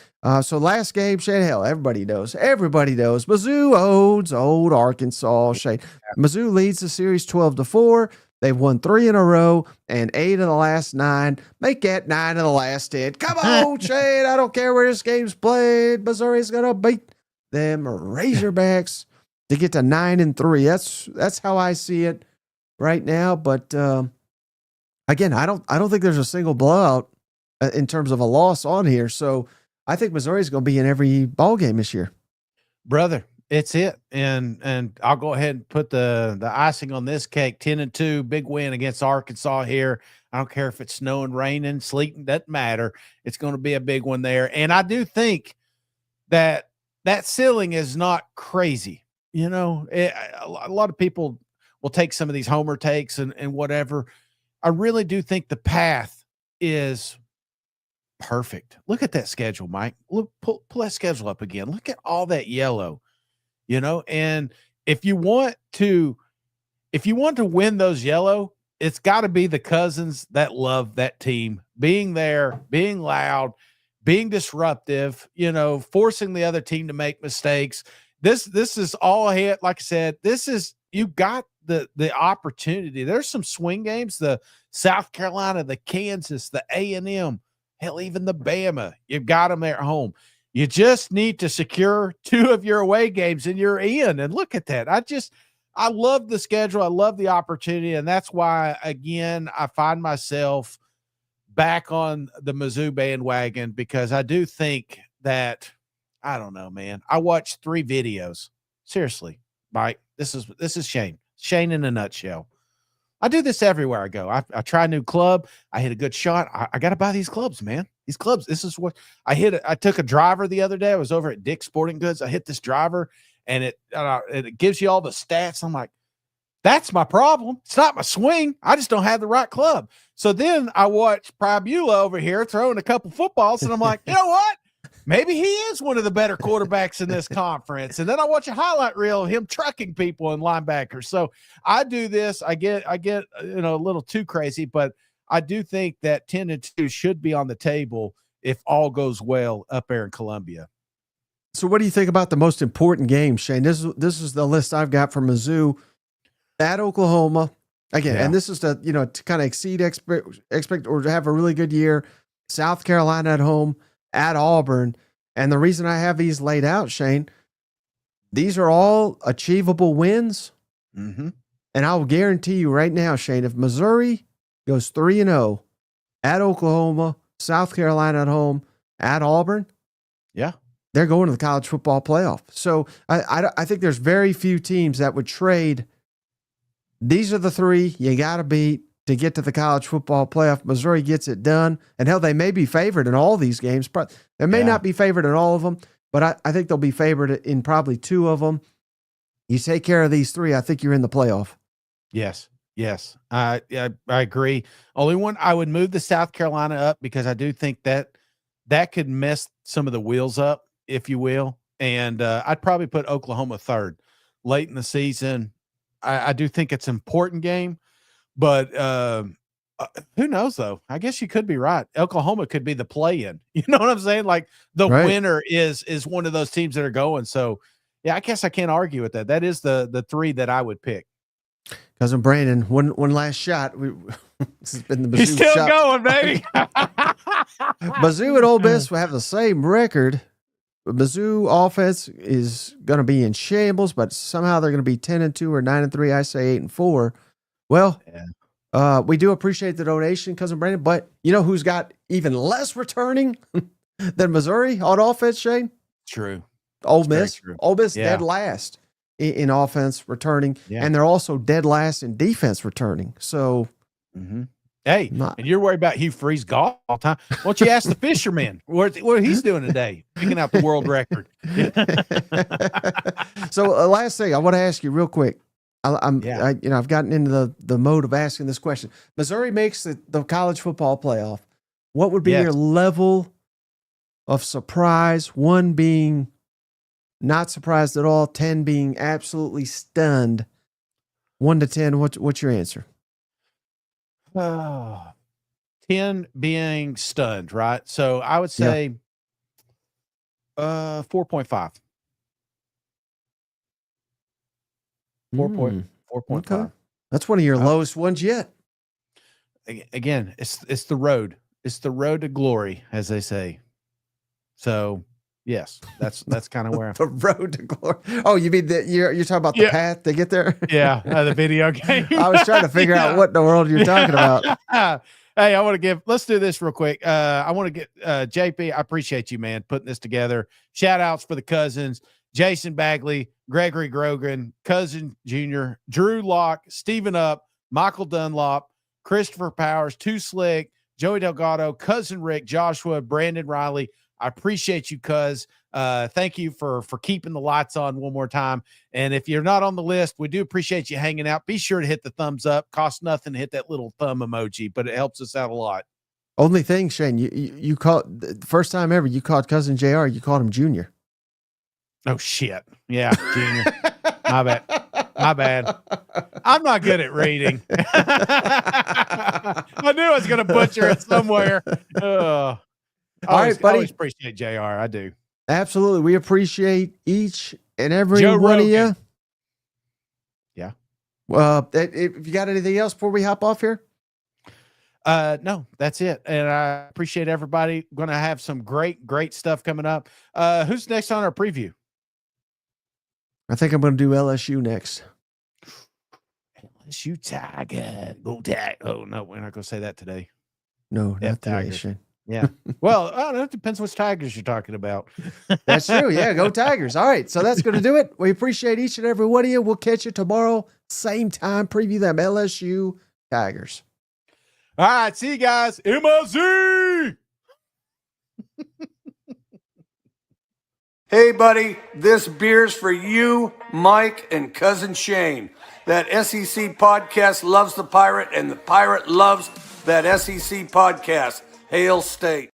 [SPEAKER 1] So last game, Shane, hell, everybody knows. Mizzou owns old Arkansas. Shane, Mizzou leads the series 12-4. They've won 3 in a row and 8 of the last 9. Make that 9 of the last 10. Come on, Shane. I don't care where this game's played. Missouri's gonna beat them Razorbacks to get to 9-3. That's how I see it right now. But again, I don't think there's a single blowout in terms of a loss on here. So I think Missouri's going to be in every ball game this year,
[SPEAKER 2] brother. It's it. And I'll go ahead and put the icing on this cake. 10-2, big win against Arkansas here. I don't care if it's snowing, raining, sleeting, doesn't matter. It's going to be a big one there. And I do think that ceiling is not crazy. a lot of people will take some of these homer takes and whatever. I really do think the path is perfect. Look at that schedule, Mike. Look, pull that schedule up again. Look at all that yellow, and if you want to win those yellow, it's got to be the cousins that love that team, being there, being loud, being disruptive, forcing the other team to make mistakes. This is all hit. Like I said, you got the opportunity. There's some swing games, the South Carolina, the Kansas, the A&M, hell, even the Bama. You've got them there at home. You just need to secure 2 of your away games and you're in. And look at that. I love the schedule. I love the opportunity. And that's why, again, I find myself back on the Mizzou bandwagon, because I do think that, I don't know, man. I watched 3 videos. Seriously, Mike, this is Shane in a nutshell. I do this everywhere I go. I try a new club. I hit a good shot. I got to buy these clubs, man. These clubs. This is what I hit. I took a driver the other day. I was over at Dick's Sporting Goods. I hit this driver, and it gives you all the stats. I'm like, that's my problem. It's not my swing. I just don't have the right club. So then I watch Pribula over here throwing a couple footballs, and I'm like, you know what? Maybe he is one of the better quarterbacks in this conference. And then I watch a highlight reel of him trucking people and linebackers. So I do this. I get a little too crazy, but I do think that 10-2 should be on the table if all goes well up there in Columbia.
[SPEAKER 1] So what do you think about the most important game, Shane? This is the list I've got for Mizzou at Oklahoma. Again, and this is to kind of exceed expect or have a really good year. South Carolina at home, at Auburn. And the reason I have these laid out, Shane, these are all achievable wins.
[SPEAKER 2] Mm-hmm.
[SPEAKER 1] And I will guarantee you right now, Shane, if Missouri goes 3-0 at Oklahoma, South Carolina at home, at Auburn,
[SPEAKER 2] yeah,
[SPEAKER 1] they're going to the college football playoff. So I think there's very few teams that would trade. These are the 3 you got to beat to get to the college football playoff. Missouri gets it done. And hell, they may be favored in all these games. They may not be favored in all of them, but I think they'll be favored in probably 2 of them. You take care of these 3, I think you're in the playoff.
[SPEAKER 2] Yes. I agree. Only one, I would move the South Carolina up, because I do think that could mess some of the wheels up, if you will. And I'd probably put Oklahoma 3rd late in the season. I do think it's an important game. But who knows, though? I guess you could be right. Oklahoma could be the play-in. You know what I'm saying? Like the winner is one of those teams that are going. So, yeah, I guess I can't argue with that. That is the 3 that I would pick.
[SPEAKER 1] Cousin Brandon, one last shot. This has been the Mizzou
[SPEAKER 2] He's still
[SPEAKER 1] shot.
[SPEAKER 2] going, baby.
[SPEAKER 1] Mizzou and Ole Miss will have the same record. Mizzou offense is going to be in shambles, but somehow they're going to be 10-2 or 9-3. I say 8-4. Well, we do appreciate the donation, Cousin Brandon, but you know who's got even less returning than Missouri on offense, Shane?
[SPEAKER 2] True.
[SPEAKER 1] Ole Miss.
[SPEAKER 2] True.
[SPEAKER 1] Ole Miss dead last in offense returning, and they're also dead last in defense returning. So,
[SPEAKER 2] hey, and you're worried about Hugh Freeze golf all the time. Why don't you ask the fisherman what he's doing today, picking out the world record?
[SPEAKER 1] So, last thing I want to ask you real quick. I've gotten into the mode of asking this question. Missouri makes the college football playoff. What would be your level of surprise? 1 being not surprised at all, 10 being absolutely stunned. 1 to 10, what's your answer?
[SPEAKER 2] 10 being stunned, right? So I would say 4.5. 4.5.
[SPEAKER 1] Okay. That's one of your lowest ones yet.
[SPEAKER 2] Again, it's the road. It's the road to glory, as they say. So, yes, that's kind of where
[SPEAKER 1] the road to glory. Oh, you mean you're talking about the path to get there?
[SPEAKER 2] Yeah, the video game.
[SPEAKER 1] I was trying to figure out what in the world you're talking about.
[SPEAKER 2] Hey, let's do this real quick. I want to get JP. I appreciate you, man, putting this together. Shout outs for the cousins, Jason Bagley, Gregory Grogan, Cousin Jr., Drew Locke, Stephen Up, Michael Dunlop, Christopher Powers, Too Slick, Joey Delgado, Cousin Rick, Joshua, Brandon Riley. I appreciate you, cuz. Thank you for keeping the lights on one more time. And if you're not on the list, we do appreciate you hanging out. Be sure to hit the thumbs up. Costs nothing to hit that little thumb emoji, but it helps us out a lot.
[SPEAKER 1] Only thing, Shane, you called the first time ever you called cousin JR, you called him Junior.
[SPEAKER 2] Oh shit. Yeah, Junior. My bad. I'm not good at reading. I knew I was going to butcher it somewhere.
[SPEAKER 1] All right, buddy.
[SPEAKER 2] I always appreciate JR. I do.
[SPEAKER 1] Absolutely. We appreciate each and every
[SPEAKER 2] Joe
[SPEAKER 1] one
[SPEAKER 2] Rogan.
[SPEAKER 1] of you.
[SPEAKER 2] Yeah.
[SPEAKER 1] If you got anything else before we hop off here?
[SPEAKER 2] No, that's it. And I appreciate everybody. Going to have some great stuff coming up. Who's next on our preview?
[SPEAKER 1] I think I'm going to do LSU next.
[SPEAKER 2] LSU Tiger. Go Tag. Oh, no, we're not going to say that today.
[SPEAKER 1] No, not today,
[SPEAKER 2] Tigers.
[SPEAKER 1] Shane.
[SPEAKER 2] Yeah. Well, I don't know. It depends which Tigers you're talking about.
[SPEAKER 1] That's true. Yeah, go Tigers. All right, so that's going to do it. We appreciate each and every one of you. We'll catch you tomorrow, same time, preview them LSU Tigers.
[SPEAKER 2] All right, see you guys. MLZ!
[SPEAKER 4] Hey, buddy, this beer's for you, Mike, and Cousin Shane. That SEC podcast loves the Pirate, and the Pirate loves that SEC podcast. Hail State.